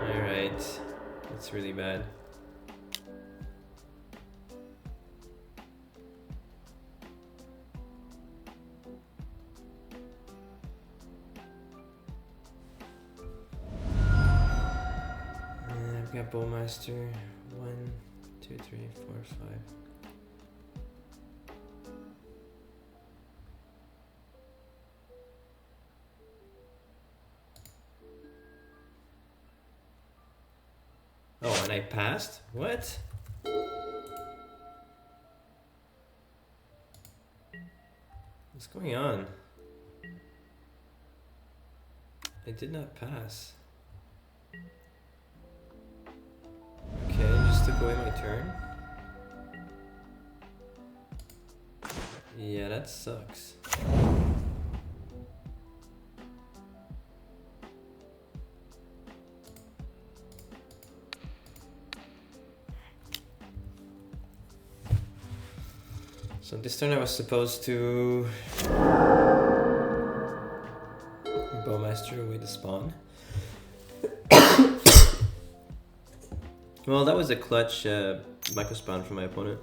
Speaker 1: Alright. That's really bad. I've got Bowmaster. 1, 2, 3, 4, 5. Oh, and I passed? What? What's going on? I did not pass. Okay, just took away my turn. Yeah, that sucks. So this turn I was supposed to Bowmaster away the spawn. Well, that was a clutch micro spawn from my opponent.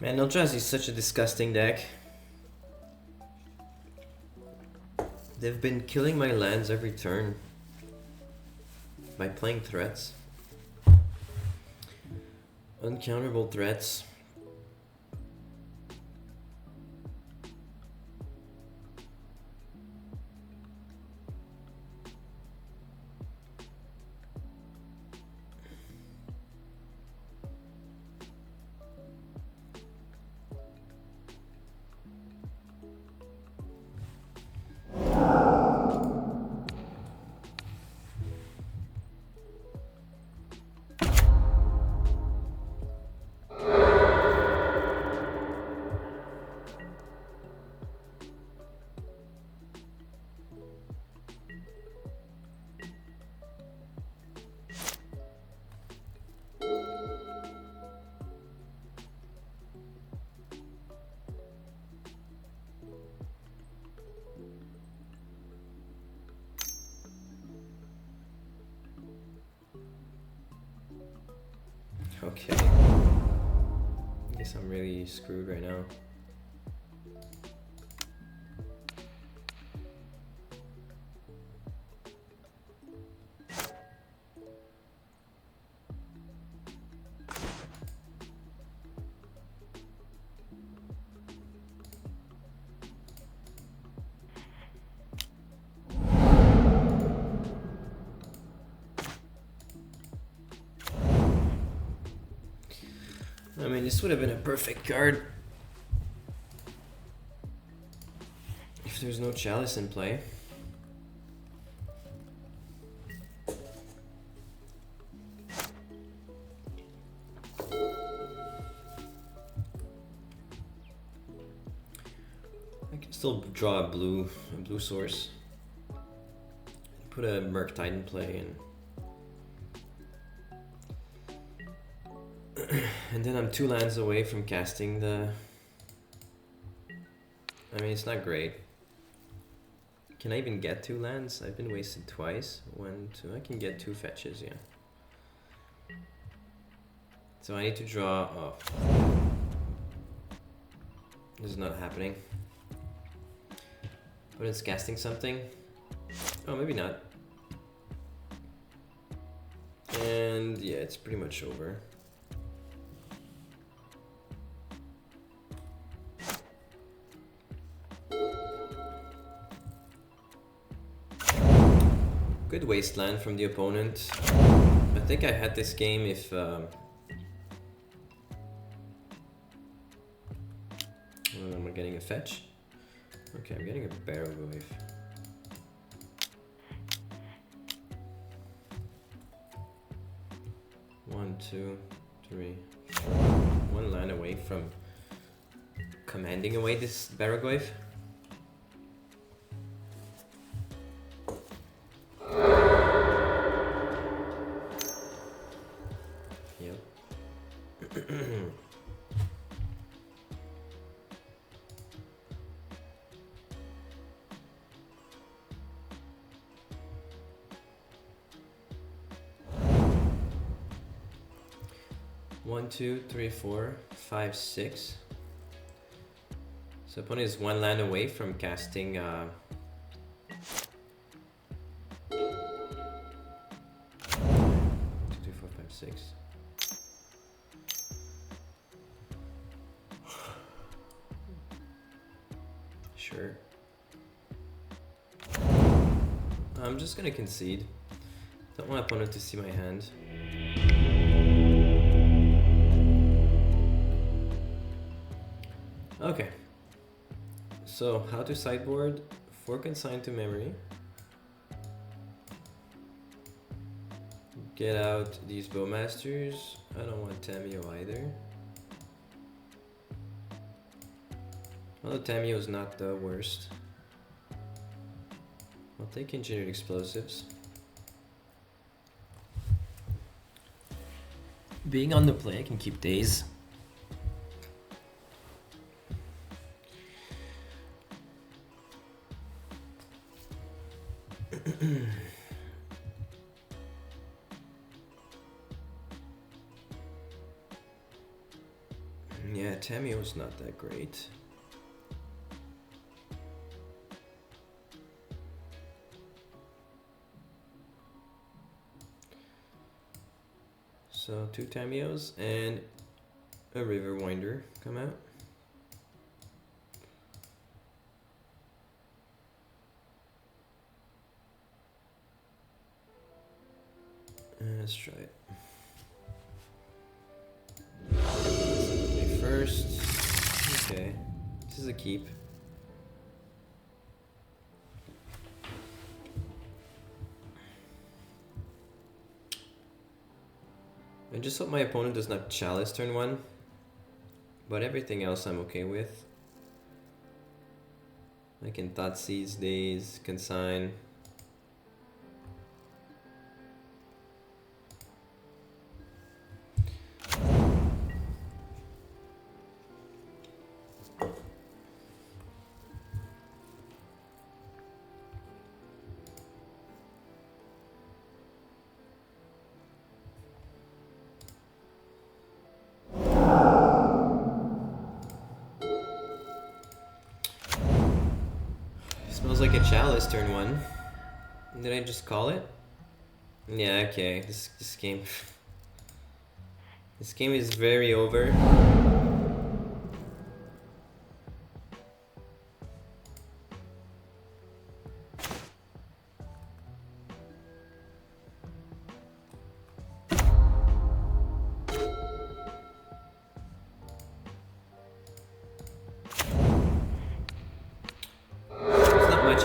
Speaker 1: Man, Eldrazi is such a disgusting deck. They've been killing my lands every turn by playing threats. Uncounterable threats. Okay. I guess I'm really screwed right now. I mean, this would have been a perfect card if there's no Chalice in play. I can still draw a blue source. Put a Murktide in play and then I'm 2 lands away from casting the... I mean, it's not great. Can I even get 2 lands? I've been wasted twice. 1, 2, I can get 2 fetches, yeah. So I need to draw... Oh. This is not happening. But it's casting something. Oh, maybe not. And yeah, it's pretty much over. Good wasteland from the opponent. I think I had this game if... am I getting a fetch? Okay, I'm getting a barrel wave. One, two, three, four. One land away from commanding away this Baragwave. Yep. 1, 2, 3, 4, 5, 6. So opponent is one land away from casting 2, 3, 4, 5, 6. Sure. I'm just gonna concede. Don't want opponent to see my hand. Okay. So, how to sideboard? 4 consigned to memory. Get out these Bowmasters. I don't want Tamiyo either. Although Tamiyo is not the worst. I'll take Engineered Explosives. Being on the play, I can keep days. Yeah, Tamiyo's not that great. So 2 Tamiyos and a River Winder come out. Let's try it. First, okay, this is a keep. I just hope my opponent does not Chalice turn 1, but everything else I'm okay with. I can Thoughtseize, Daze, Consign. Smells like a Chalice turn 1. Did I just call it? Yeah, okay. This game this game is very over.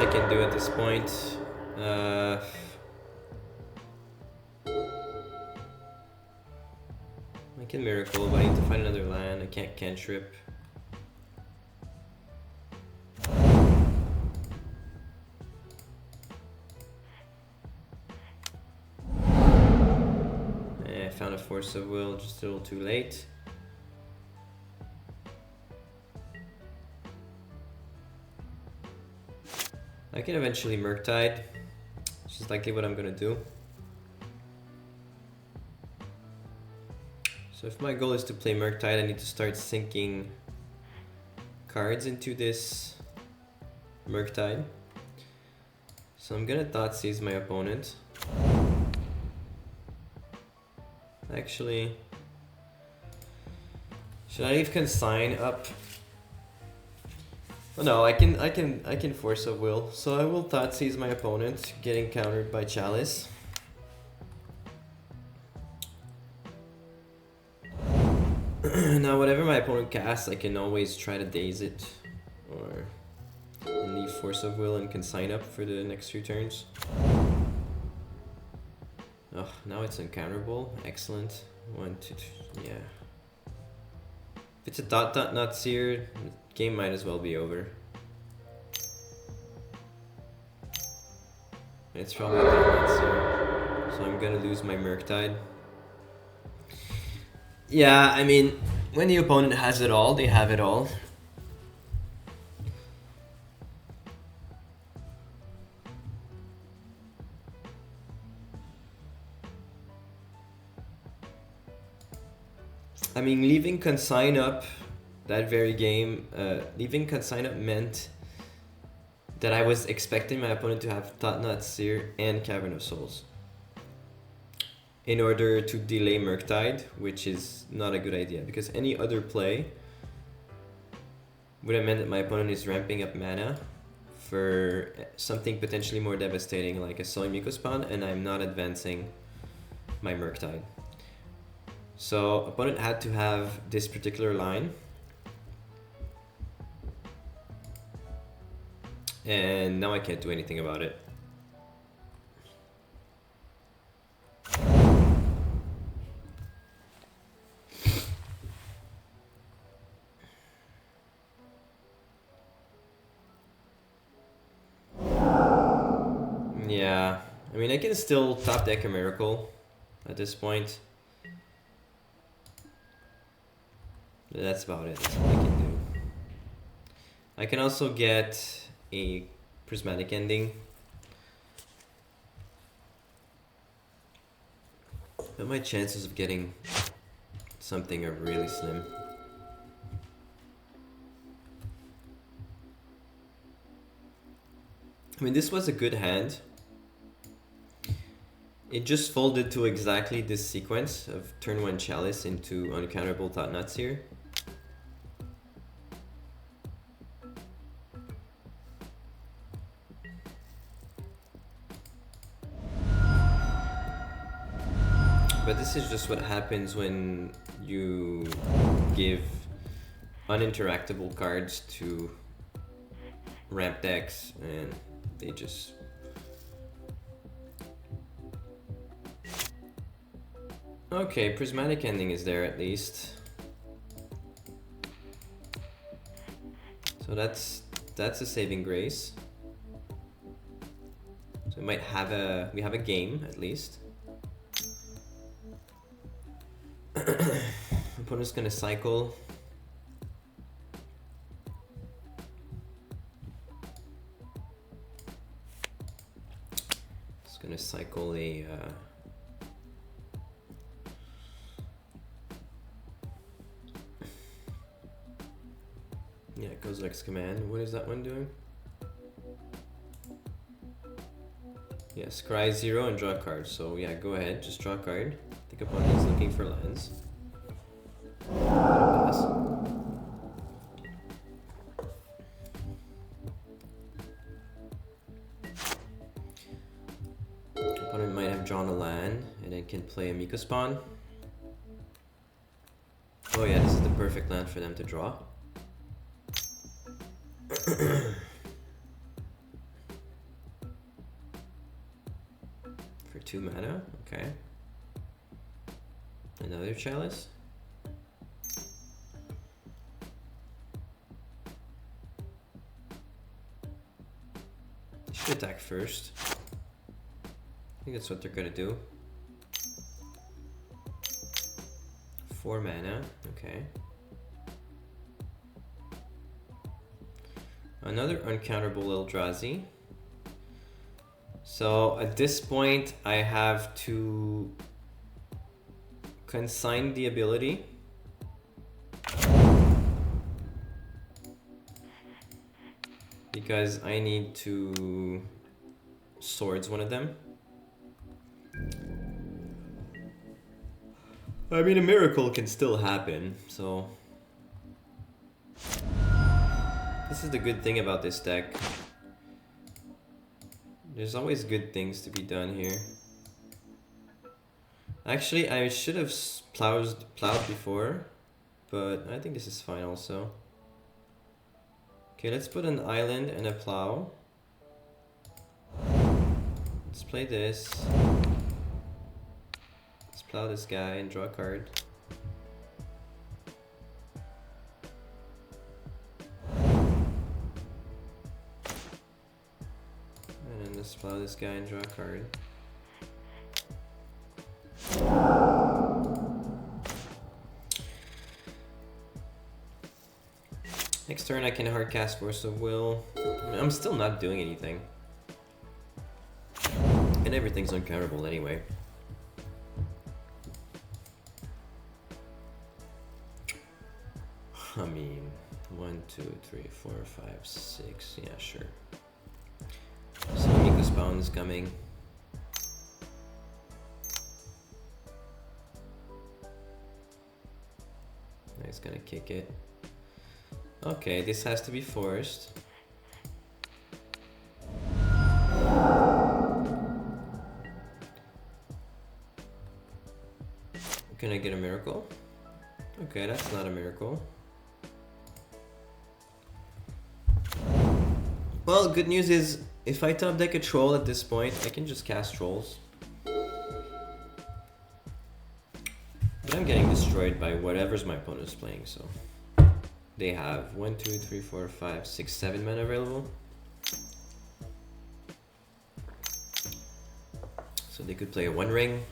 Speaker 1: I can do at this point. I can Miracle, but I need to find another land. I can't Cantrip. I found a Force of Will, just a little too late. I can eventually Murktide, which is likely what I'm gonna do. So if my goal is to play Murktide, I need to start sinking cards into this Murktide. So I'm gonna Thoughtseize my opponent. Actually, should I leave Consign up? Oh, no, I can force of will. So I will thought seize my opponent, getting countered by Chalice. Now whatever my opponent casts, I can always try to daze it, or leave force of will and consign up for the next 2 turns. Oh, now it's uncounterable. Excellent. 1, 2, 3, yeah. If it's a not seared, the game might as well be over. It's probably not seared, so I'm gonna lose my Murktide. Yeah, I mean, when the opponent has it all, they have it all. I mean, leaving consign up that very game, leaving consign up meant that I was expecting my opponent to have Thought-Knot Seer and Cavern of Souls in order to delay Murktide, which is not a good idea, because any other play would have meant that my opponent is ramping up mana for something potentially more devastating like a Sully Miko spawn, and I'm not advancing my Murktide. So opponent had to have this particular line, and now I can't do anything about it. Yeah, I mean, I can still top deck a Miracle at this point. But that's about it. That's all I can do. I can also get a Prismatic Ending. But my chances of getting something are really slim. I mean, this was a good hand. It just folded to exactly this sequence of turn 1 Chalice into uncounterable Thought-Knot Seer. But this is just what happens when you give uninteractable cards to ramp decks, and they just... Okay, Prismatic Ending is there at least. So that's a saving grace. So we might have we have a game at least. Opponent's gonna cycle. It's gonna cycle a yeah, it goes Lex Command. What is that one doing? Yeah, scry 0 and draw a card. So yeah, go ahead, just draw a card. I think opponent is looking for lands. Pass. Opponent might have drawn a land and then can play a Miko spawn. Oh yeah, this is the perfect land for them to draw. For 2 mana, okay. Another Chalice. They should attack first. I think that's what they're gonna do. 4 mana, okay. Another uncounterable Eldrazi. So at this point, I have to consign the ability. Because I need to swords one of them. I mean, a miracle can still happen, so... This is the good thing about this deck. There's always good things to be done here. Actually, I should have plowed before, but I think this is fine also. Okay, let's put an island and a plow. Let's play this. Let's plow this guy and draw a card. And then let's plow this guy and draw a card. Next turn I can hardcast Force of Will. I'm still not doing anything. And everything's uncounterable anyway. I mean, 1, 2, 3, 4, 5, 6. Yeah, sure. So Miko Spawn is coming. He's gonna kick it. Okay, this has to be forced. Can I get a miracle? Okay, that's not a miracle. Well, good news is, if I top deck a troll at this point, I can just cast trolls. But I'm getting destroyed by whatever's my opponent's playing, so... They have 1, 2, 3, 4, 5, 6, 7 mana available. So they could play a 1 ring.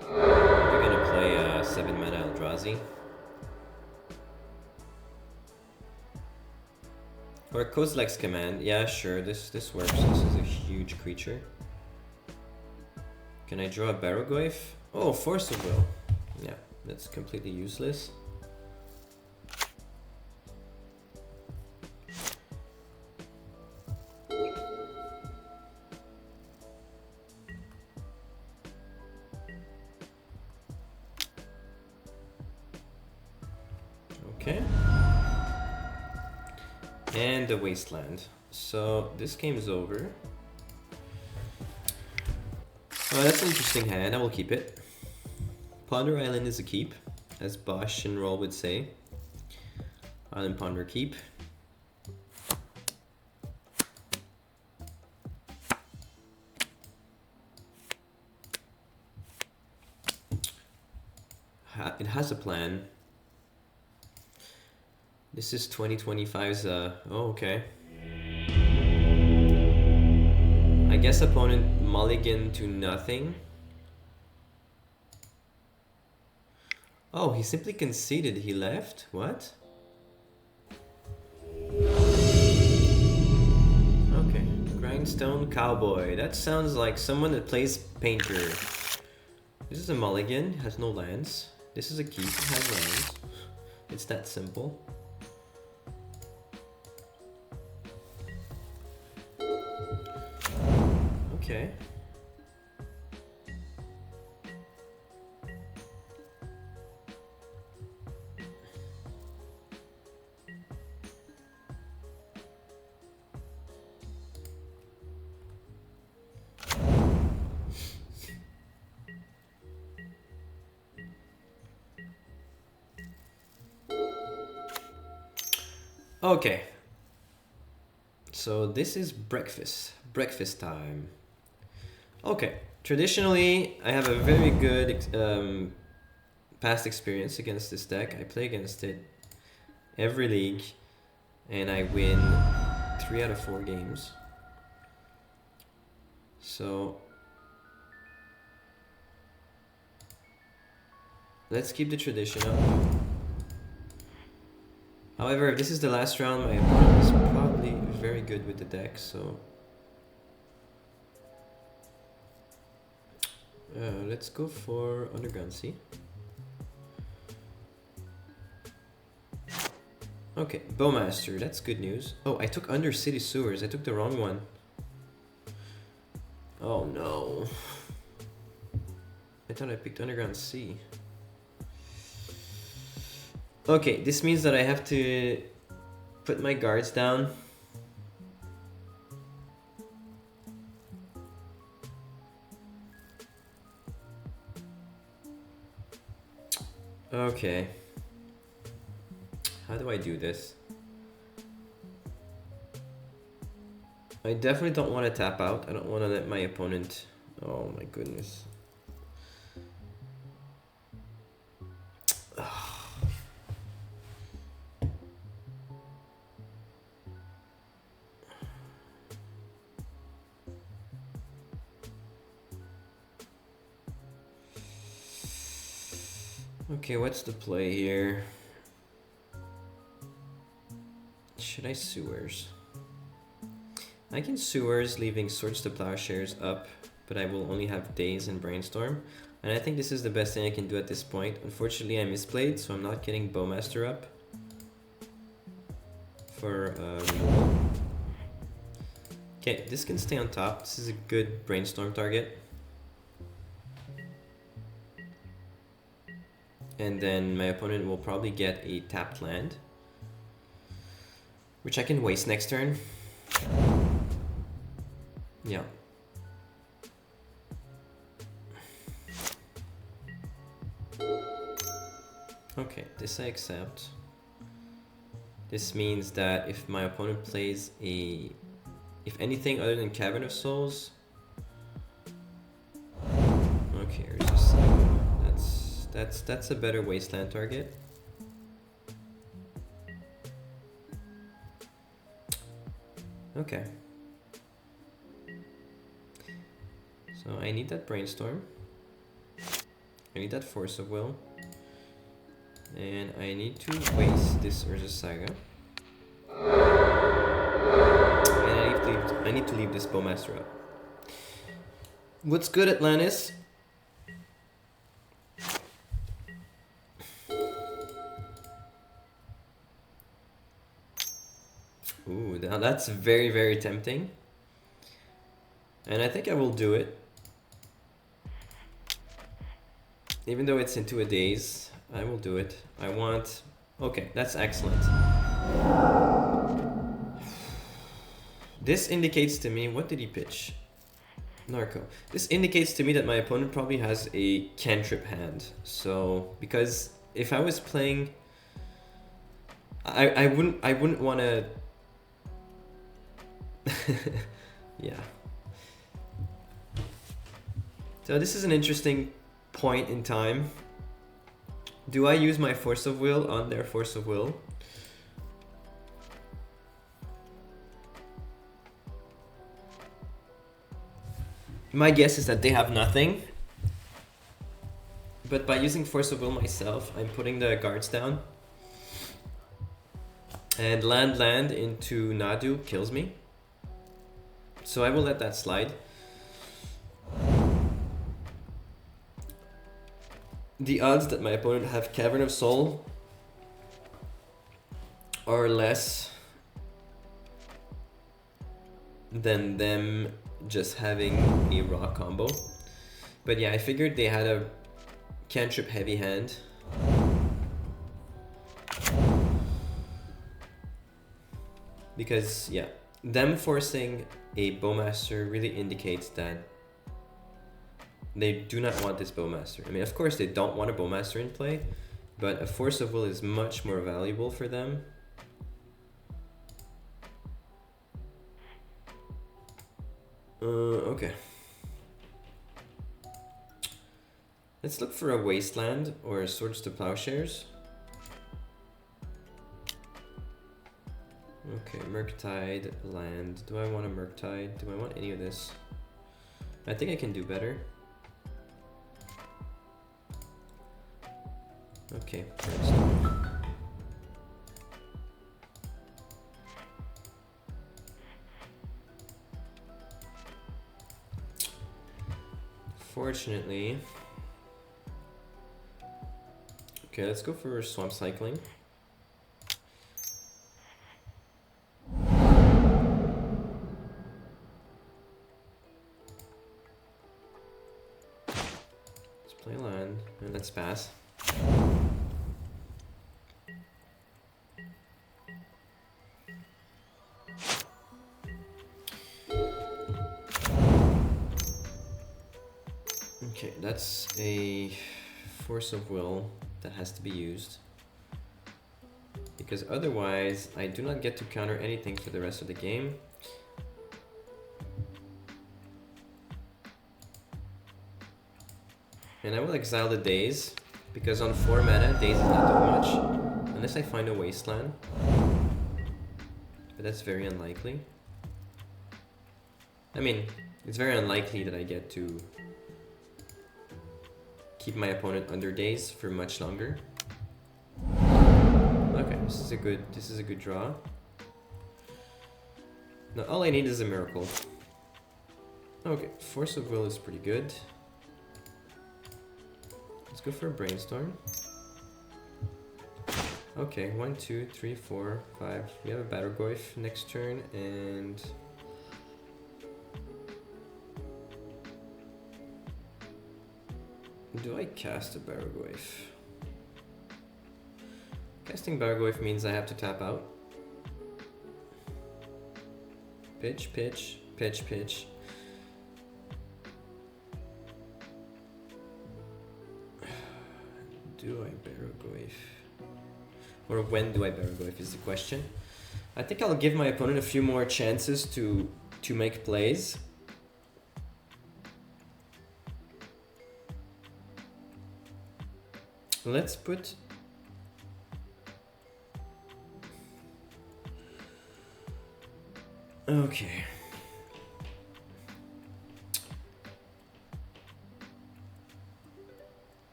Speaker 1: They're gonna play a 7 mana Eldrazi. Or Kozilek's Command. Yeah, sure, this works. This is a huge creature. Can I draw a Barrogoyf? Oh, Force of Will. Yeah, that's completely useless. Okay. And the Wasteland. So this game is over. Oh, that's an interesting hand. I will keep it. Ponder Island is a keep, as Bosch and Roll would say. Island Ponder keep. It has a plan. This is 2025's, oh, okay. I guess opponent mulligan to nothing. Oh, he simply conceded, he left? What? Okay, Grindstone Cowboy. That sounds like someone that plays Painter. This is a mulligan, has no lands. This is a keep, it has lands. It's that simple. Okay. Okay, so this is breakfast time. Okay, traditionally I have a very good past experience against this deck. I play against it every league and I win 3 out of 4 games. So let's keep the tradition up. However, if this is the last round, my opponent is probably very good with the deck, so... let's go for Underground Sea. Okay, Bowmaster, that's good news. Oh, I took Undercity Sewers, I took the wrong one. Oh no. I thought I picked Underground Sea. Okay, this means that I have to put my guards down. Okay. How do I do this? I definitely don't want to tap out. I don't want to let my opponent... Oh my goodness. Okay, what's the play here? Should I sewers? I can sewers, leaving Swords to Plowshares up, but I will only have Daze and Brainstorm. And I think this is the best thing I can do at this point. Unfortunately, I misplayed, so I'm not getting Bowmaster up for removal. Okay, this can stay on top. This is a good Brainstorm target. And then my opponent will probably get a tapped land, which I can waste next turn. Yeah. Okay, this I accept. This means that if my opponent plays if anything other than Cavern of Souls... Okay, here's just that's a better wasteland target. Okay. So I need that Brainstorm. I need that Force of Will. And I need to waste this Urza Saga. And I need to leave this Bowmaster up. What's good, Atlantis? Ooh, now that's very, very tempting. And I think I will do it. Even though it's into a daze, I will do it. I want... Okay, that's excellent. This indicates to me... What did he pitch? Narco. This indicates to me that my opponent probably has a cantrip hand. So, because if I was playing... I wouldn't want to... Yeah. So this is an interesting point in time. Do I use my Force of Will on their Force of Will? My guess is that they have nothing. But by using Force of Will myself, I'm putting the guards down. And land into Nadu kills me. So I will let that slide. The odds that my opponent have Cavern of Soul are less than them just having a raw combo. But yeah, I figured they had a cantrip heavy hand. Because, yeah, them forcing a Bowmaster really indicates that they do not want this Bowmaster. I mean, of course they don't want a Bowmaster in play, but a Force of Will is much more valuable for them. Okay. Let's look for a Wasteland or Swords to Plowshares. Okay, Murktide, land. Do I want a Murktide? Do I want any of this? I think I can do better. Okay, first. Fortunately. Okay, let's go for Swamp Cycling. Let's play land and let's pass. Okay, that's a force of will that has to be used. Because otherwise, I do not get to counter anything for the rest of the game. And I will exile the Daze, because on 4 mana, Daze is not doing much. Unless I find a Wasteland. But that's very unlikely. I mean, it's very unlikely that I get to keep my opponent under Daze for much longer. Okay, this is a good draw. Now all I need is a miracle. Okay, Force of Will is pretty good. Let's go for a Brainstorm. Okay, 1, 2, 3, 4, 5. We have a Battlegoyf next turn, and do I cast a Battlegoyf? Casting Battlegoyf means I have to tap out. Pitch, pitch, pitch, pitch. Do I Battlegoyf? Or when do I Battlegoyf is the question. I think I'll give my opponent a few more chances to make plays. Let's put... Okay.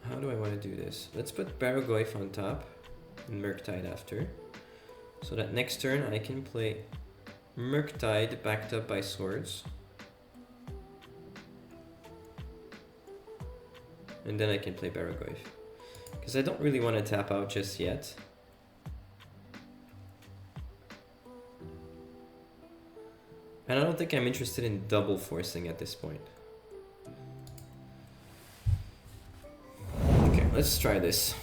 Speaker 1: How do I want to do this? Let's put Battlegoyf on top and Murktide after. So that next turn I can play Murktide backed up by swords. And then I can play Battlegoyf. Because I don't really want to tap out just yet. And I don't think I'm interested in double forcing at this point. Okay, let's try this.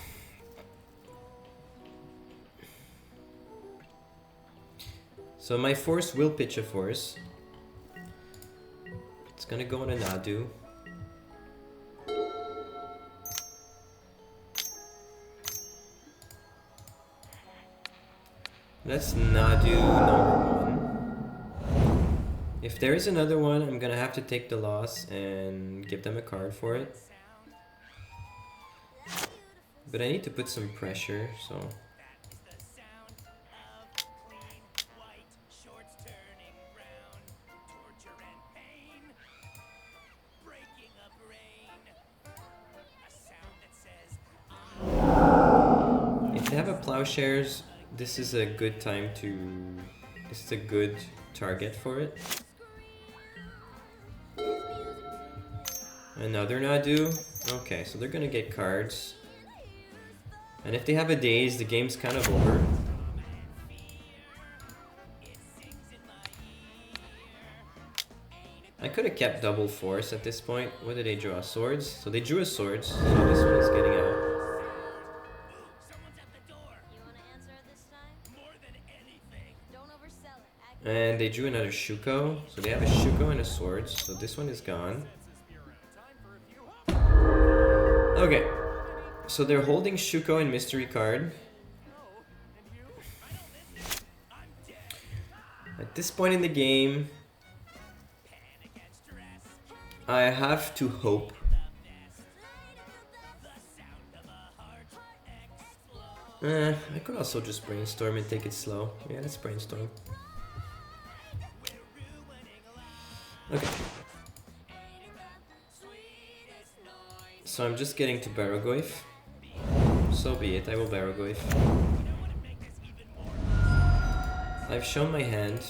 Speaker 1: So my force will pitch a force. It's gonna go on a Nadu. That's Nadu number 1. If there is another one, I'm gonna have to take the loss and give them a card for it. But I need to put some pressure, so... If they have a Plowshares, this is a good time to... This is a good target for it. Another Nadu. Okay, so they're gonna get cards. And if they have a Daze, the game's kind of over. I could have kept double force at this point. What did they draw? Swords? So they drew a swords, so this one is getting out. And they drew another Shuko, so they have a Shuko and a sword, so this one is gone. Okay, so they're holding Shuko and Mystery card. At this point in the game, I have to hope. I could also just brainstorm and take it slow. Yeah, let's brainstorm. Okay. So I'm just getting to Battlegoyf. So be it, I will Battlegoyf. I've shown my hand.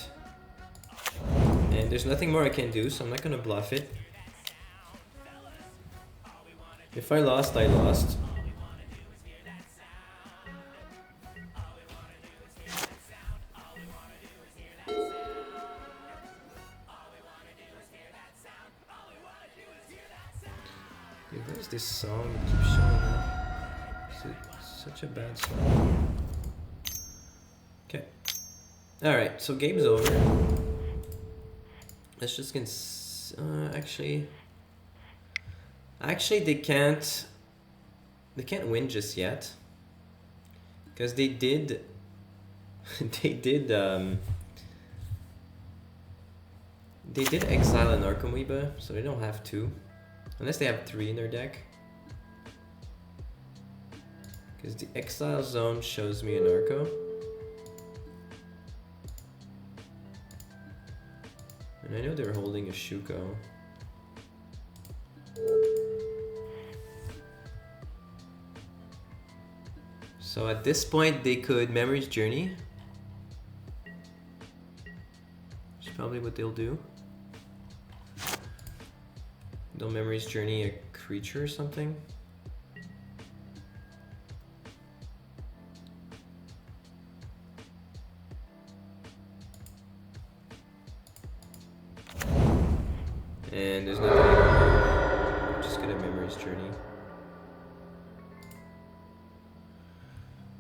Speaker 1: And there's nothing more I can do, so I'm not gonna bluff it. If I lost, I lost. What is this song that keeps showing up? It's such a bad song. Okay. Alright, so game's over. Let's just actually... Actually, they can't win just yet. Because they did they did exile an Archamoeba, so they don't have 2. Unless they have 3 in their deck. Because the exile zone shows me an Arco. And I know they're holding a Shuko. So at this point they could Memory's Journey. Which is probably what they'll do. They'll Memory's Journey a creature or something. And there's nothing. I'm just gonna Memory's Journey.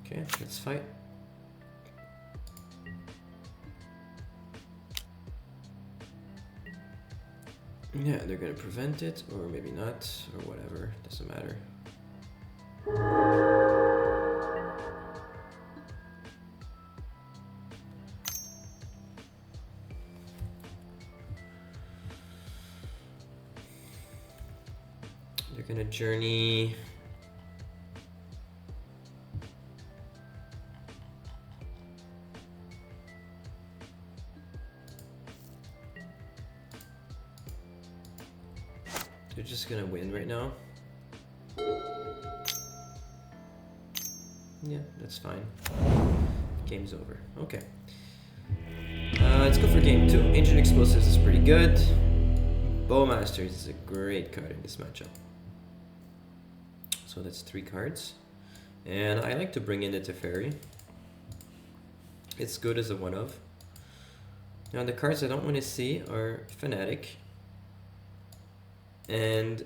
Speaker 1: Okay, let's fight. Yeah, they're gonna prevent it, or maybe not, or whatever, doesn't matter. They're gonna journey. They're just gonna win right now. Yeah, that's fine. Game's over. Okay. Let's go for game 2. Ancient Explosives is pretty good. Bowmasters is a great card in this matchup. So that's 3 cards. And I like to bring in the Teferi. It's good as a one-of. Now the cards I don't want to see are Fanatic and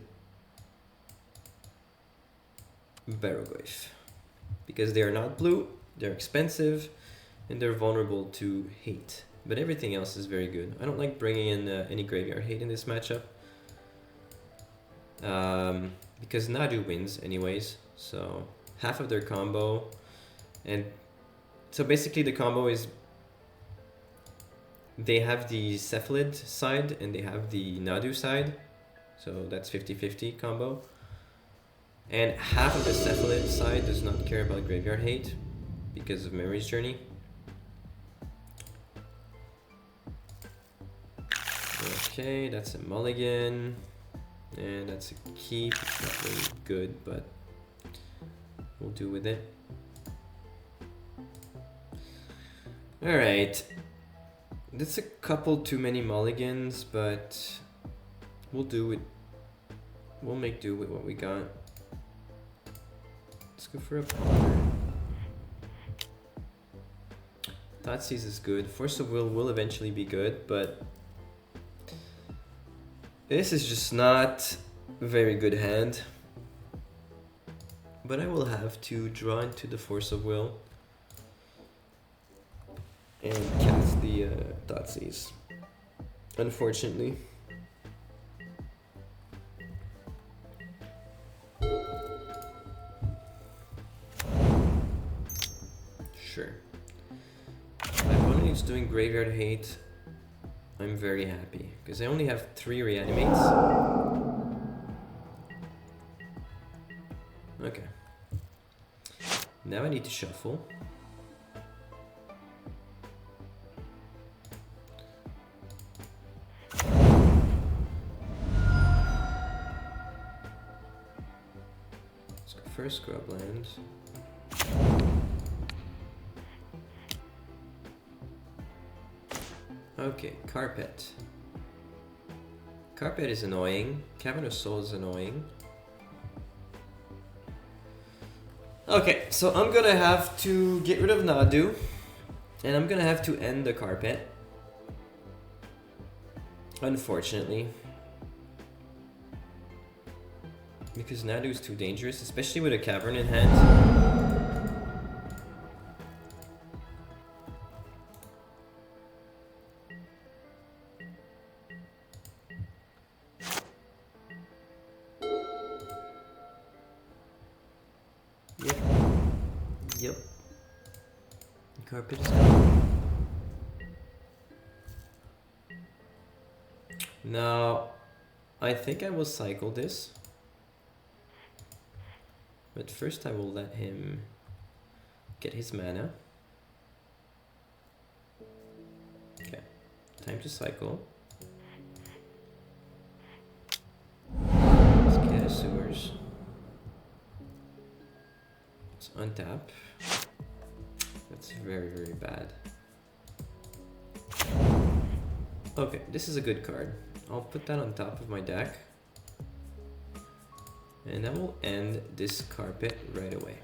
Speaker 1: Barrogoyf. Because they are not blue, they're expensive, and they're vulnerable to hate. But everything else is very good. I don't like bringing in any graveyard hate in this matchup. Because Nadu wins anyways, so half of their combo. And so basically the combo is they have the Cephalid side and they have the Nadu side. So that's 50-50 combo. And half of the Cephalid side does not care about graveyard hate because of Memory's Journey. Okay, that's a mulligan. And that's a keep. It's not really good, but we'll do with it. Alright. That's a couple too many mulligans, but we'll do it. We'll make do with what we got. Let's go for a Ponder. Thoughtseize is good. Force of Will eventually be good, but this is just not a very good hand. But I will have to draw into the Force of Will and cast the Thoughtseize, unfortunately. Sure. My opponent is doing Graveyard Hate. I'm very happy because I only have 3 reanimates. Okay. Now I need to shuffle. Let's go first Scrubland. Okay, Carpet. Carpet is annoying. Cavern of Soul is annoying. Okay, so I'm gonna have to get rid of Nadu. And I'm gonna have to end the Carpet. Unfortunately. Because Nadu is too dangerous, especially with a Cavern in hand. Yep. Carpet is gone. Now, I think I will cycle this. But first I will let him get his mana. Okay, time to cycle. Let's get a sewers. Let's untap. That's very, very bad. Okay, this is a good card. I'll put that on top of my deck. And I will end this carpet right away.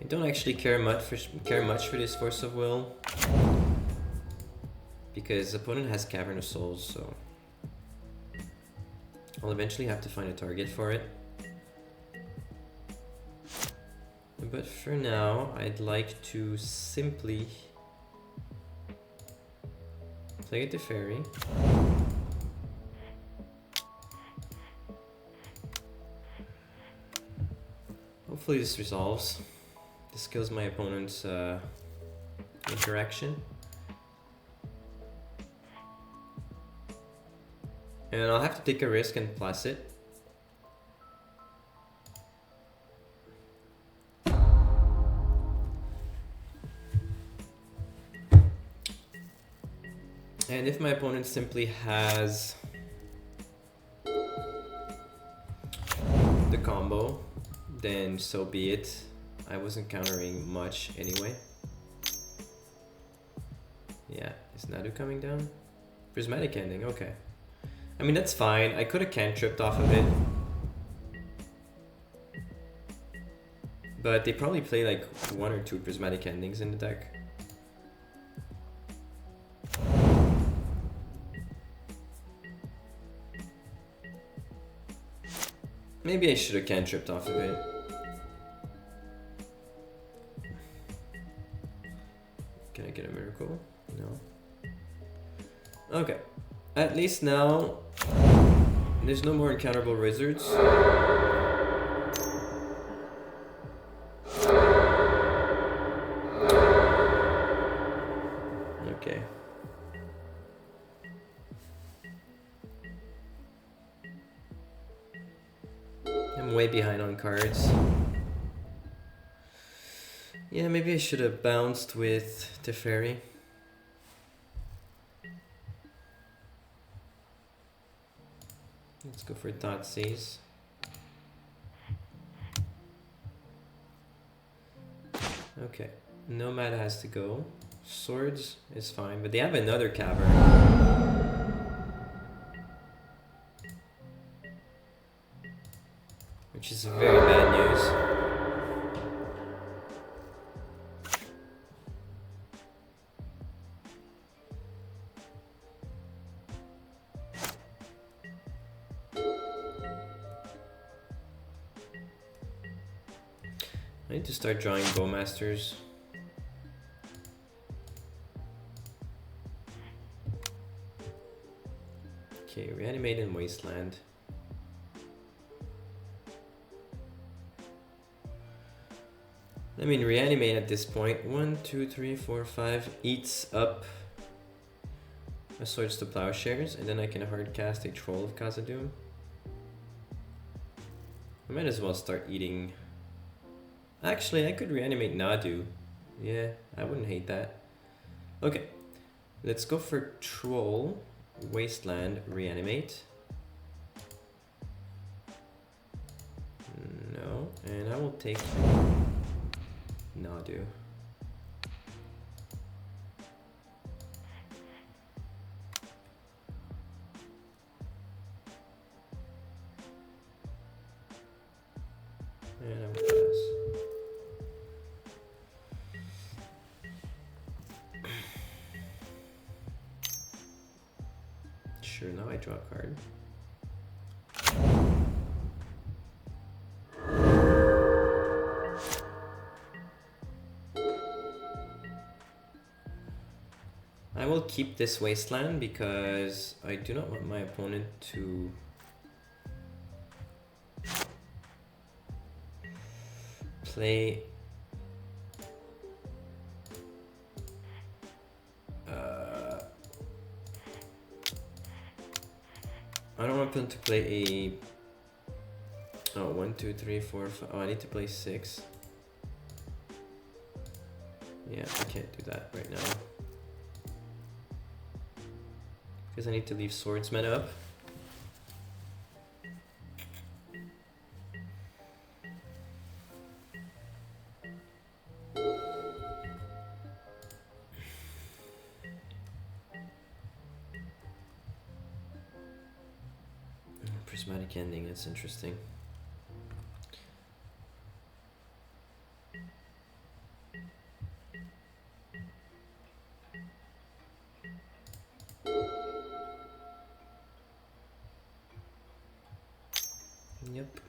Speaker 1: I don't actually care much for this Force of Will, because opponent has Cavern of Souls, so I'll eventually have to find a target for it. But for now, I'd like to simply play the fairy. Hopefully this resolves. This kills my opponent's interaction. And I'll have to take a risk and plus it. And if my opponent simply has the combo, then so be it. I wasn't countering much anyway. Yeah, is Nadu coming down? Prismatic Ending, okay. I mean, that's fine. I could have cantripped off of it. But they probably play like 1 or 2 Prismatic Endings in the deck. Maybe I should have cantripped off of it. Can I get a miracle? No. Okay. At least now, there's no more encounterable wizards. Okay. I'm way behind on cards. Yeah, maybe I should have bounced with Teferi. Let's go for Thoughtseize. Okay, Nomad has to go. Swords is fine, but they have another Cavern. Which is very bad news. I need to start drawing Bowmasters. Okay, Reanimate in Wasteland. I mean, Reanimate at this point, 1, 2, 3, 4, 5, eats up a Swords to Plowshares, and then I can hard cast a Troll of Khazad-dûm. I might as well start eating. Actually, I could reanimate Nadu. Yeah, I wouldn't hate that. Okay, let's go for Troll, Wasteland, Reanimate. No, and I will take Nadu. And I will pass. Sure, now I draw a card. I will keep this wasteland because I do not want my opponent to play I don't want them to play a 1, 2, 3, 4, 5. Oh, I need to play 6. Yeah, I can't do that right now because I need to leave swordsman up. Prismatic ending, that's interesting. Yep.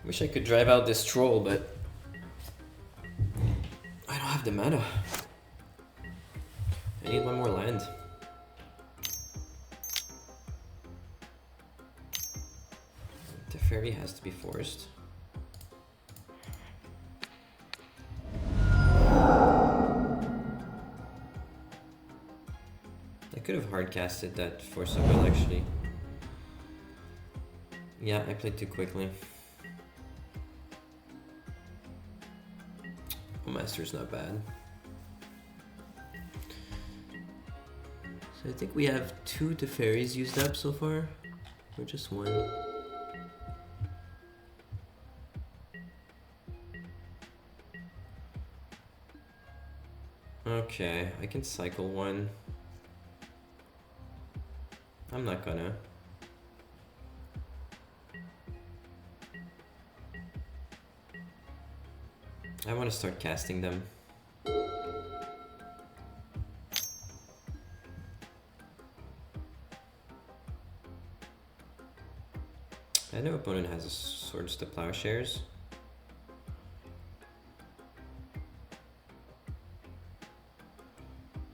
Speaker 1: Wish I could drive out this troll, but I don't have the mana. I need one more land. The fairy has to be forced. I could have hard casted that Force of Will actually. Yeah, I played too quickly. Master's not bad. So I think we have 2 Teferis used up so far, or just 1. Okay, I can cycle 1. I'm not gonna. I want to start casting them. I know opponent has a Swords to Plowshares.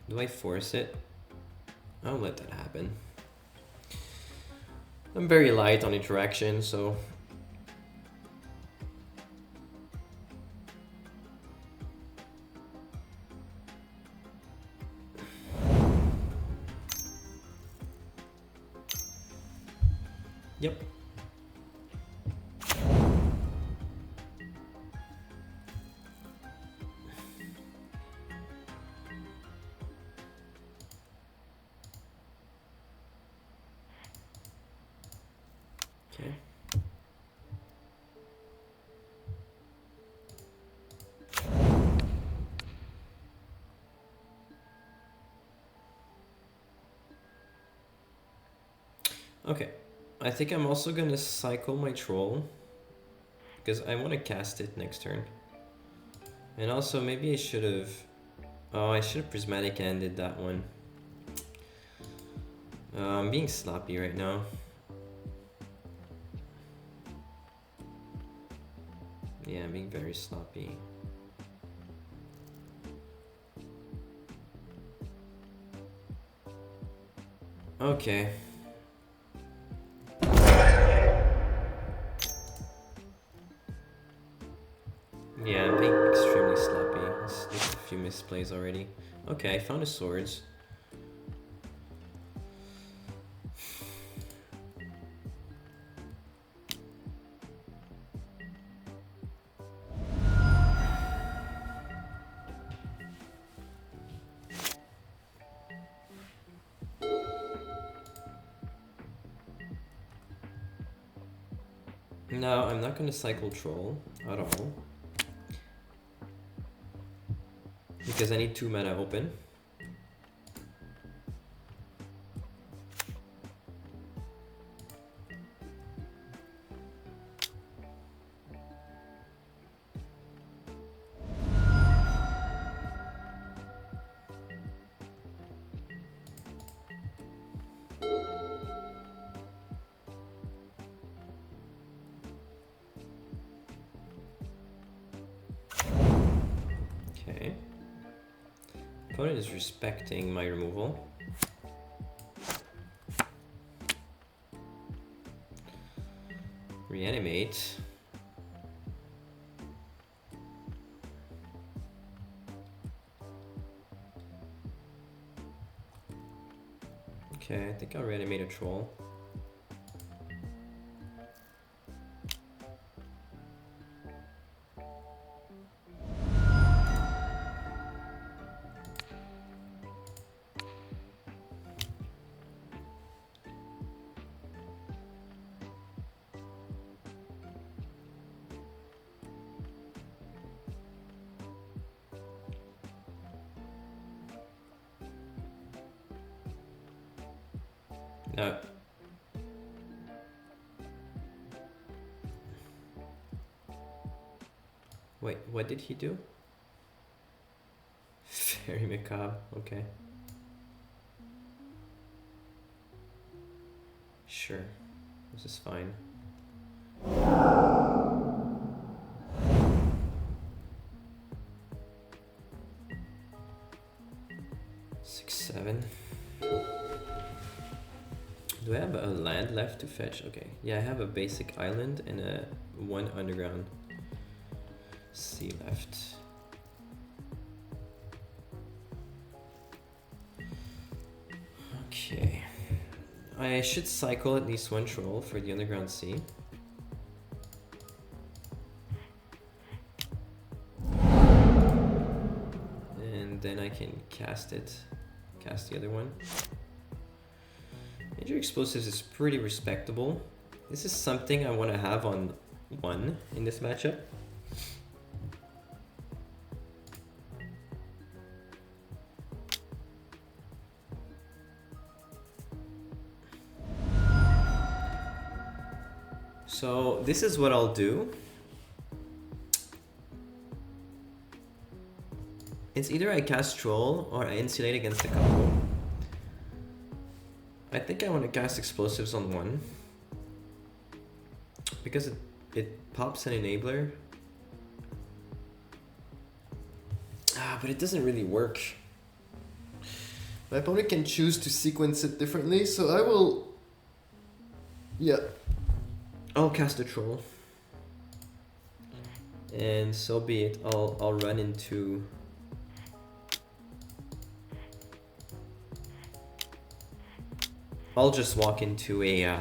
Speaker 1: Do I force it? I'll let that happen. I'm very light on interaction, so yep. Okay. Okay. I think I'm also gonna cycle my troll because I want to cast it next turn. And also maybe I should have... Oh, I should have prismatic ended that one. I'm being sloppy right now. Yeah, I'm being very sloppy. Okay. Yeah, I'm being extremely sloppy. There's a few misplays already. Okay, I found the swords. No, I'm not going to cycle Troll at all. Because I need 2 mana open. Okay. Opponent is respecting my removal. Reanimate. Okay, I think I'll reanimate a troll. No. Wait, what did he do? Very macabre, okay. Sure, this is fine. Six, 7. Do I have a land left to fetch? Okay, yeah, I have a basic island and a 1 underground sea left. Okay, I should cycle at least 1 troll for the underground sea. And then I can cast the other one. Major explosives is pretty respectable. This is something I want to have on 1 in this matchup. So this is what I'll do. It's either I cast Troll or I insulate against the combo. I think I want to cast explosives on 1 because it pops an enabler. But it doesn't really work. My opponent can choose to sequence it differently, so I will... Yeah. I'll cast a troll. And so be it. I'll run into... I'll just walk into a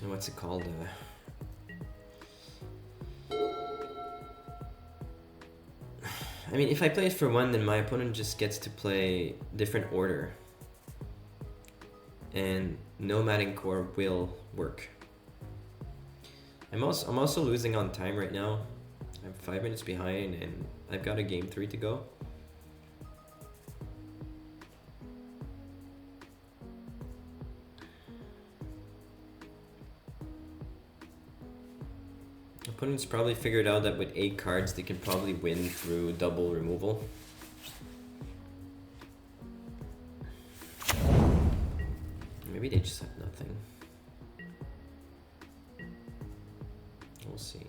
Speaker 1: what's it called? I mean, if I play it for 1, then my opponent just gets to play different order. And Nomading Core will work. I'm also losing on time right now. I'm 5 minutes behind and I've got a game 3 to go. Opponents probably figured out that with 8 cards they can probably win through double removal. Maybe they just have nothing. We'll see.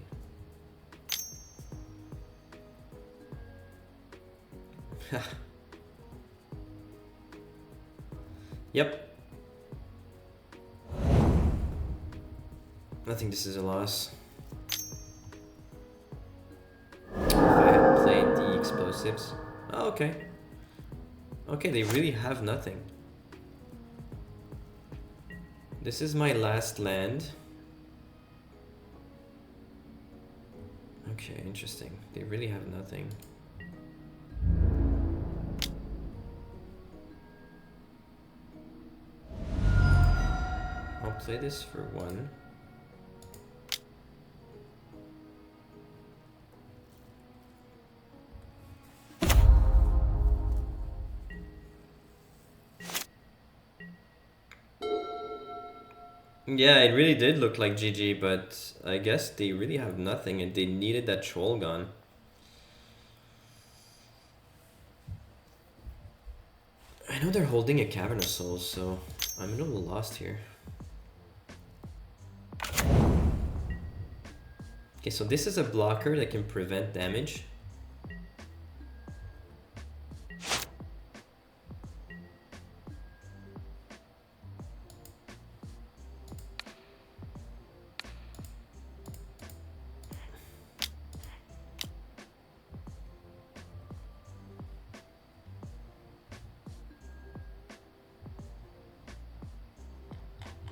Speaker 1: Yep. I think this is a loss. If I had played the explosives. Oh, okay. Okay, they really have nothing. This is my last land. Okay, interesting. They really have nothing. play this for 1. Yeah, it really did look like GG, but I guess they really have nothing and they needed that troll gun. I know they're holding a Cavern of Souls, so I'm a little lost here. Okay, so this is a blocker that can prevent damage.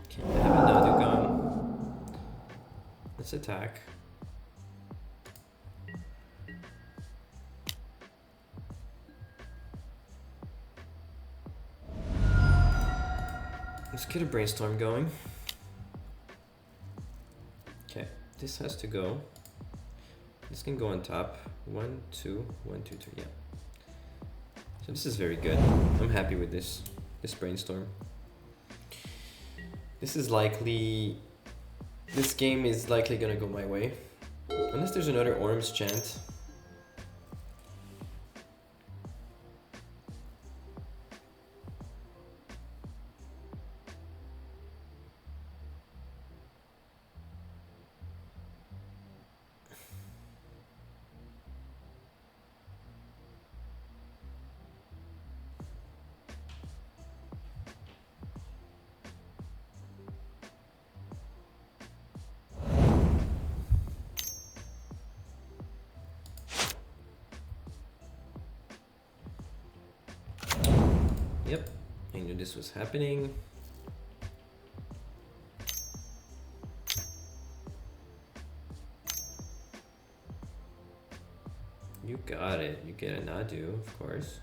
Speaker 1: Okay, I have another gun. Let's attack. Let's get a brainstorm going. Okay, this has to go. This can go on top. 1, 2, 1, 2, 3, yeah. So this is very good. I'm happy with this brainstorm. This game is likely gonna go my way. Unless there's another Orm's Chant. Yep, I knew this was happening. You got it. You get a Nadu, of course.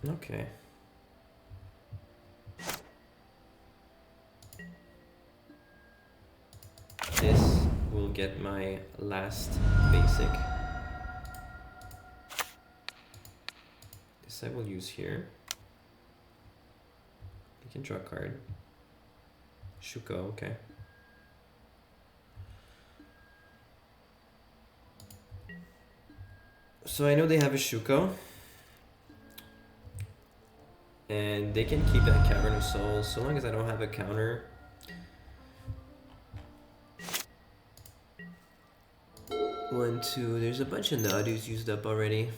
Speaker 1: Okay. This will get my last basic. This I will use here. You can draw a card. Shuko, okay. So I know they have a Shuko. And they can keep that Cavern of Souls so long as I don't have a counter. One, two, there's a bunch of Nadus used up already.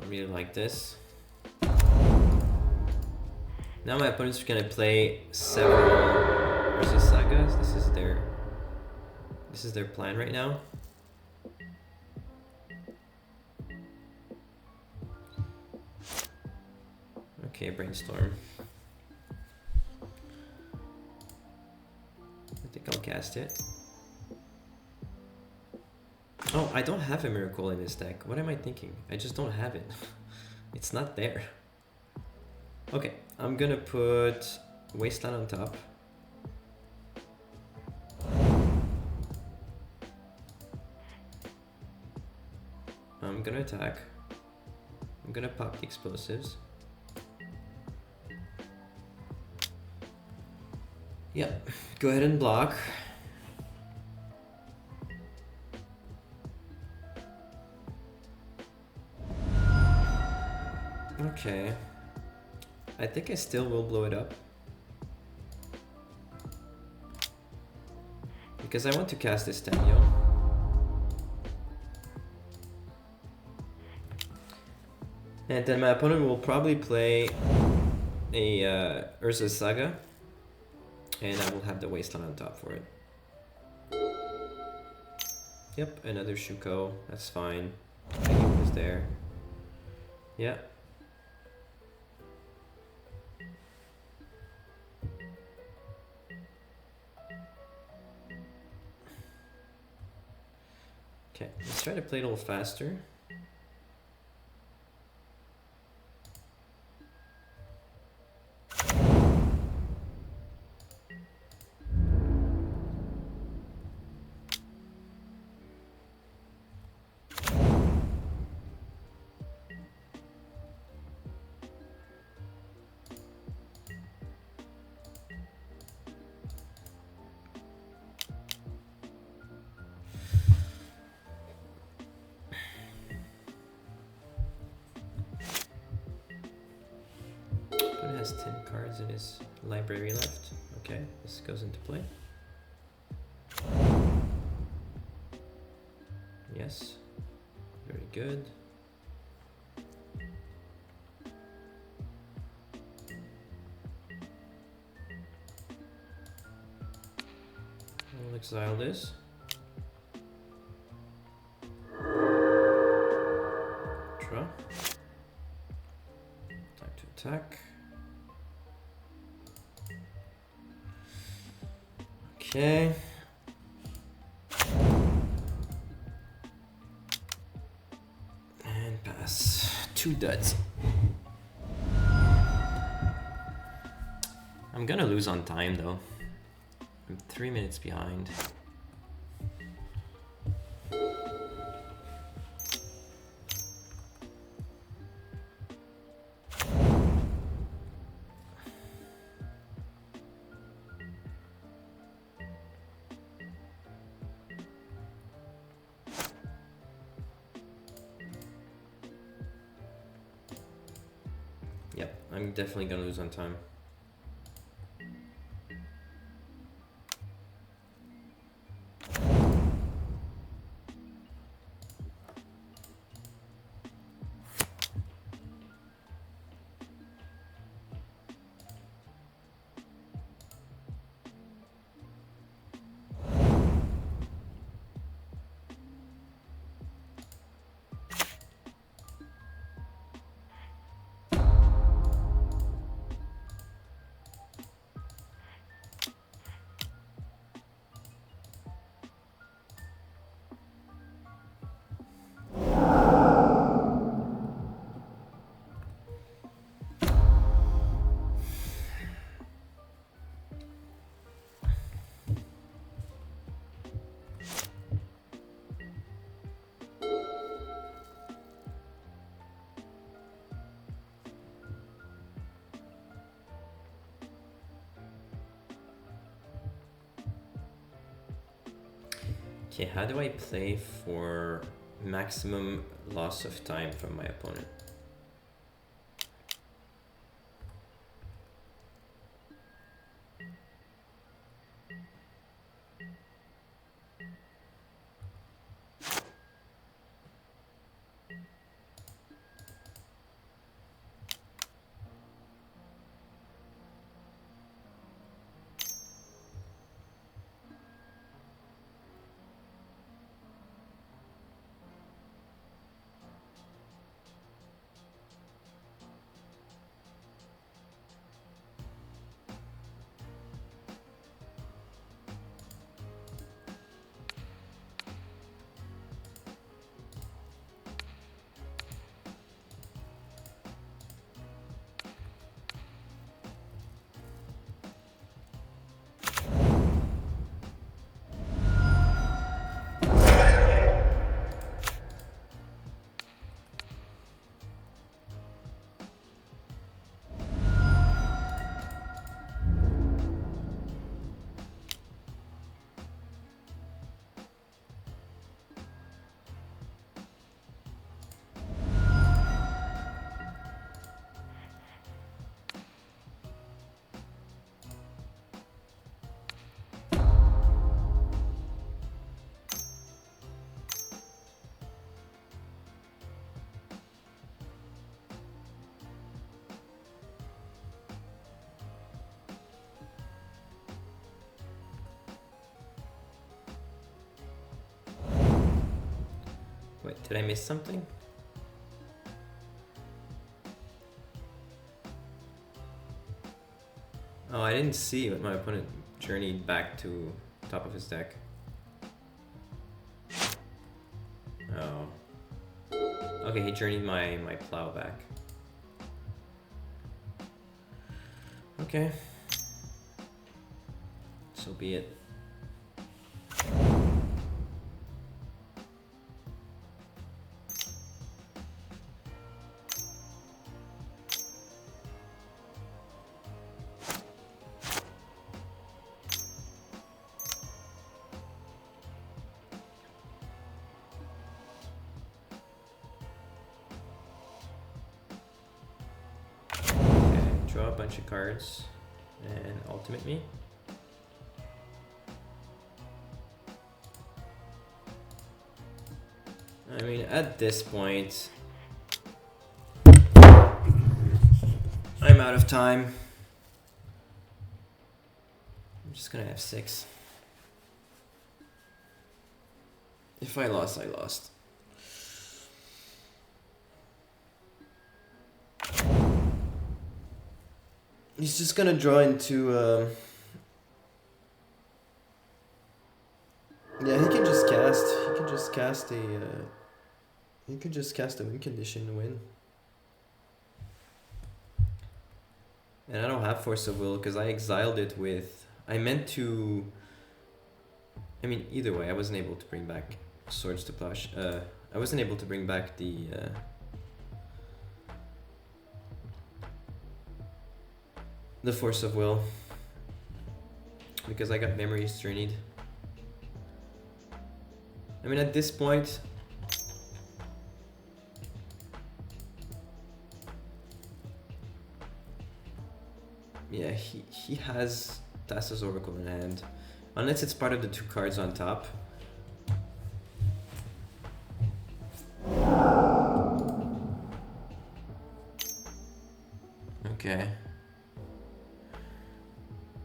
Speaker 1: Really like this. Now my opponents are gonna play several versus sagas. This is their plan right now. Okay, brainstorm. I think I'll cast it. Oh, I don't have a Miracle in this deck. What am I thinking? I just don't have it. It's not there. Okay, I'm gonna put Wasteland on top. I'm gonna attack. I'm gonna pop the explosives. Yep, go ahead and block. Okay. I think I still will blow it up. Because I want to cast this Tamio. And then my opponent will probably play a Urza Saga. And I will have the Wasteland on top for it. Yep, another Shuko. That's fine. I knew it was there. Yeah. Okay, let's try to play it a little faster. Has 10 cards in his library left. Okay, this goes into play. Yes, very good. I'll exile this. Draw. Time to attack. Okay. And pass. 2 duds. I'm gonna lose on time though. I'm 3 minutes behind. Yep, I'm definitely gonna lose on time. Okay, how do I play for maximum loss of time from my opponent? Wait, did I miss something? Oh, I didn't see what my opponent journeyed back to top of his deck. Oh. Okay, he journeyed my plow back. Okay. So be it. Draw a bunch of cards and ultimate me. I mean, at this point, I'm out of time. I'm just gonna have 6. If I lost, I lost. He's just gonna draw into yeah, he can just cast a he could just cast a win condition to win. And I don't have Force of Will because I exiled it with, I meant to, I mean, either way, I wasn't able to bring back Swords to Plush. I wasn't able to bring back the Force of Will because I got Memories Journeyed. I mean, at this point, yeah, he has Thassa's Oracle in hand, unless it's part of the 2 cards on top. Okay.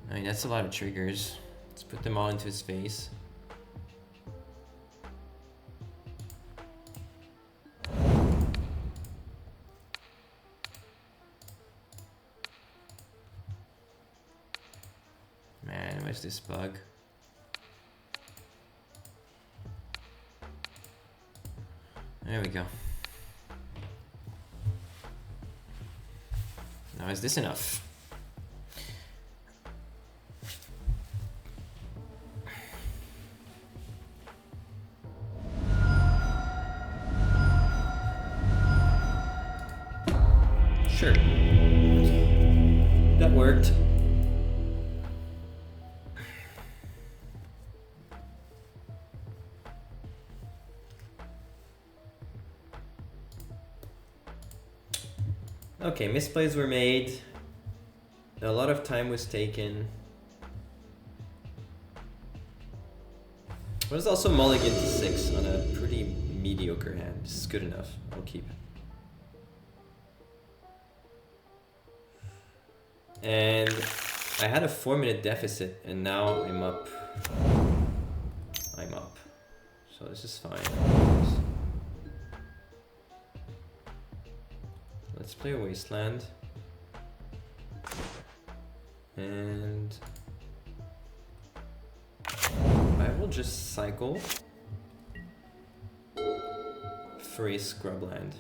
Speaker 1: I mean, that's a lot of triggers. Let's put them all into his face. Man, where's this bug? There we go. Now, is this enough? Sure. That worked. Okay, misplays were made. A lot of time was taken. But it's also mulligan to 6 on a pretty mediocre hand. This is good enough. I'll keep it. And I had a 4-minute deficit, and now I'm up. So this is fine. Let's play a Wasteland. And I will just cycle for a Scrubland.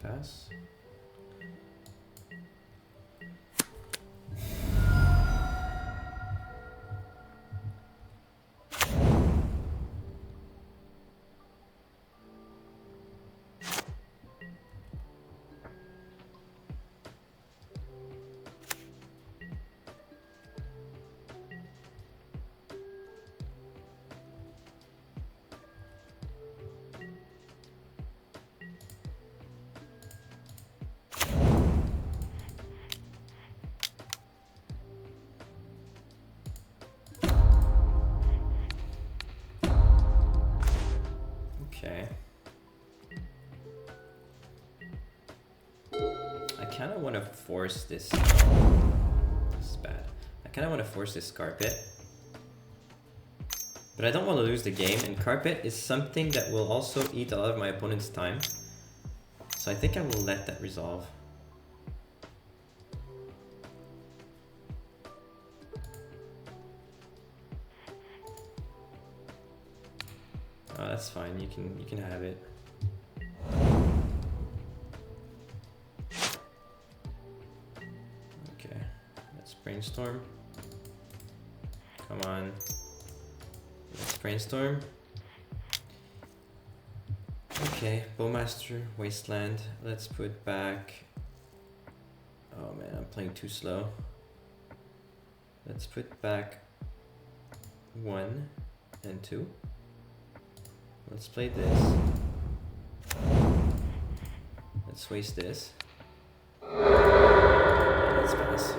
Speaker 1: Pass. kind of want to force this. This is bad. I kind of want to force this carpet. But I don't want to lose the game, and carpet is something that will also eat a lot of my opponent's time. So I think I will let that resolve. Oh, that's fine. You can have it. Okay, let's brainstorm. Come on. Let's brainstorm. Okay, Bowmaster, Wasteland. Let's put back. Oh man, I'm playing too slow. Let's put back 1 and 2. Let's play this. Let's waste this. Let's pass.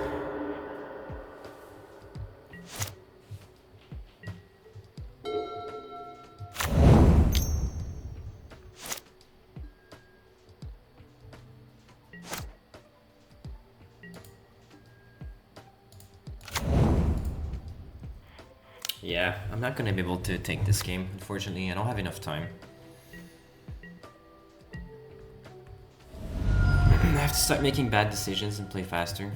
Speaker 1: Yeah, I'm not gonna be able to take this game, unfortunately. I don't have enough time. I have to start making bad decisions and play faster.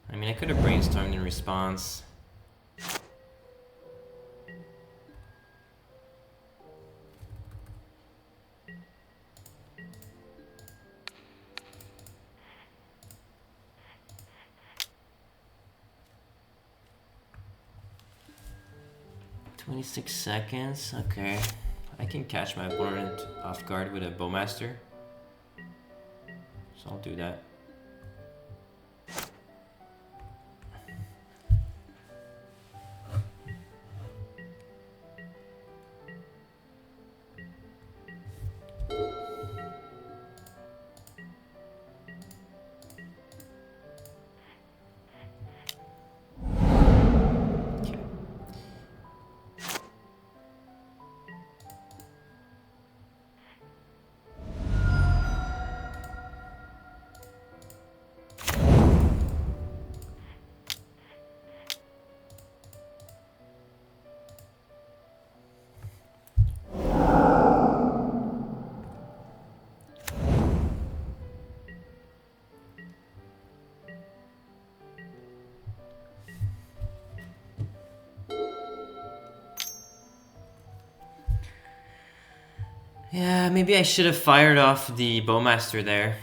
Speaker 1: I mean, I could have brainstormed in response. $26. Okay. I can catch my opponent off guard with a Bowmaster. So I'll do that. Yeah, maybe I should have fired off the Bowmaster there.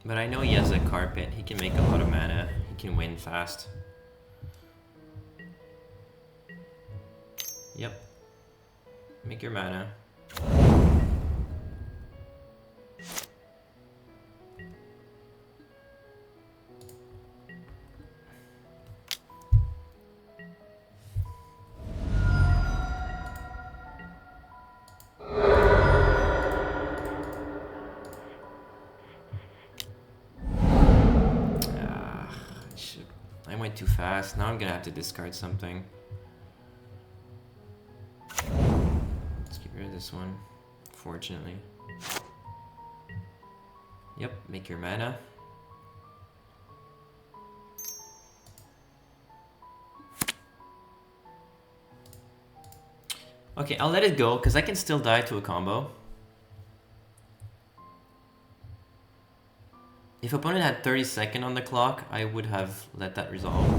Speaker 1: But I know he has a carpet. He can make a lot of mana. He can win fast. Yep. Make your mana. I went too fast. Now I'm gonna have to discard something. Let's get rid of this one, fortunately. Yep, make your mana. Okay, I'll let it go, because I can still die to a combo. If opponent had 30 seconds on the clock, I would have let that resolve.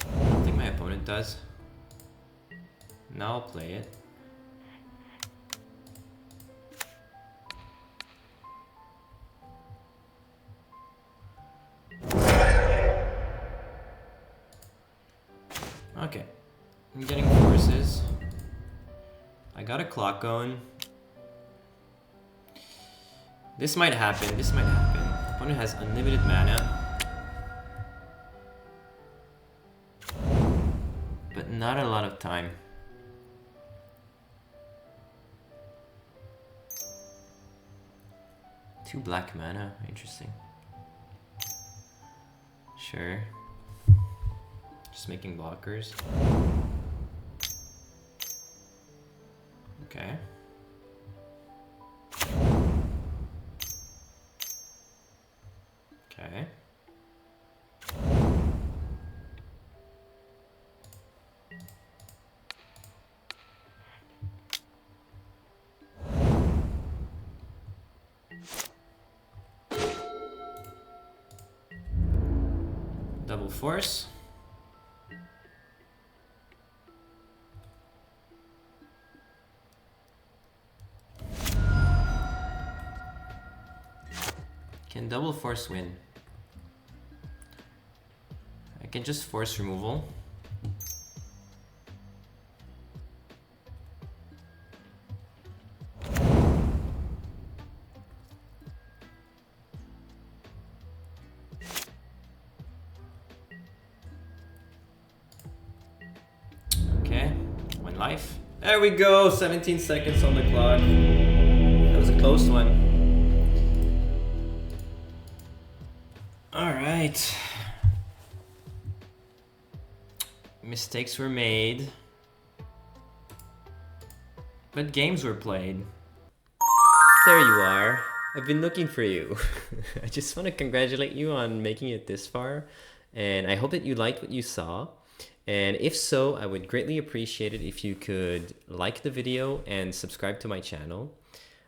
Speaker 1: I don't think my opponent does. Now I'll play it. Okay, I'm getting forces. I got a clock going. This might happen, this might happen. Opponent has unlimited mana, but not a lot of time. Two black mana, interesting. Sure. Just making blockers. Okay. Okay. Double force. Can double force win? I can just force removal. Okay, 1 life. There we go, 17 seconds on the clock. That was a close one. All right. Mistakes were made, but games were played. There you are. I've been looking for you. I just want to congratulate you on making it this far, and I hope that you liked what you saw. And if so, I would greatly appreciate it if you could like the video and subscribe to my channel.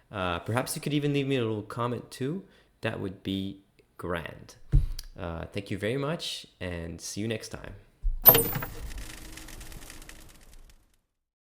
Speaker 1: Perhaps you could even leave me a little comment too. That would be grand. Thank you very much, and see you next time.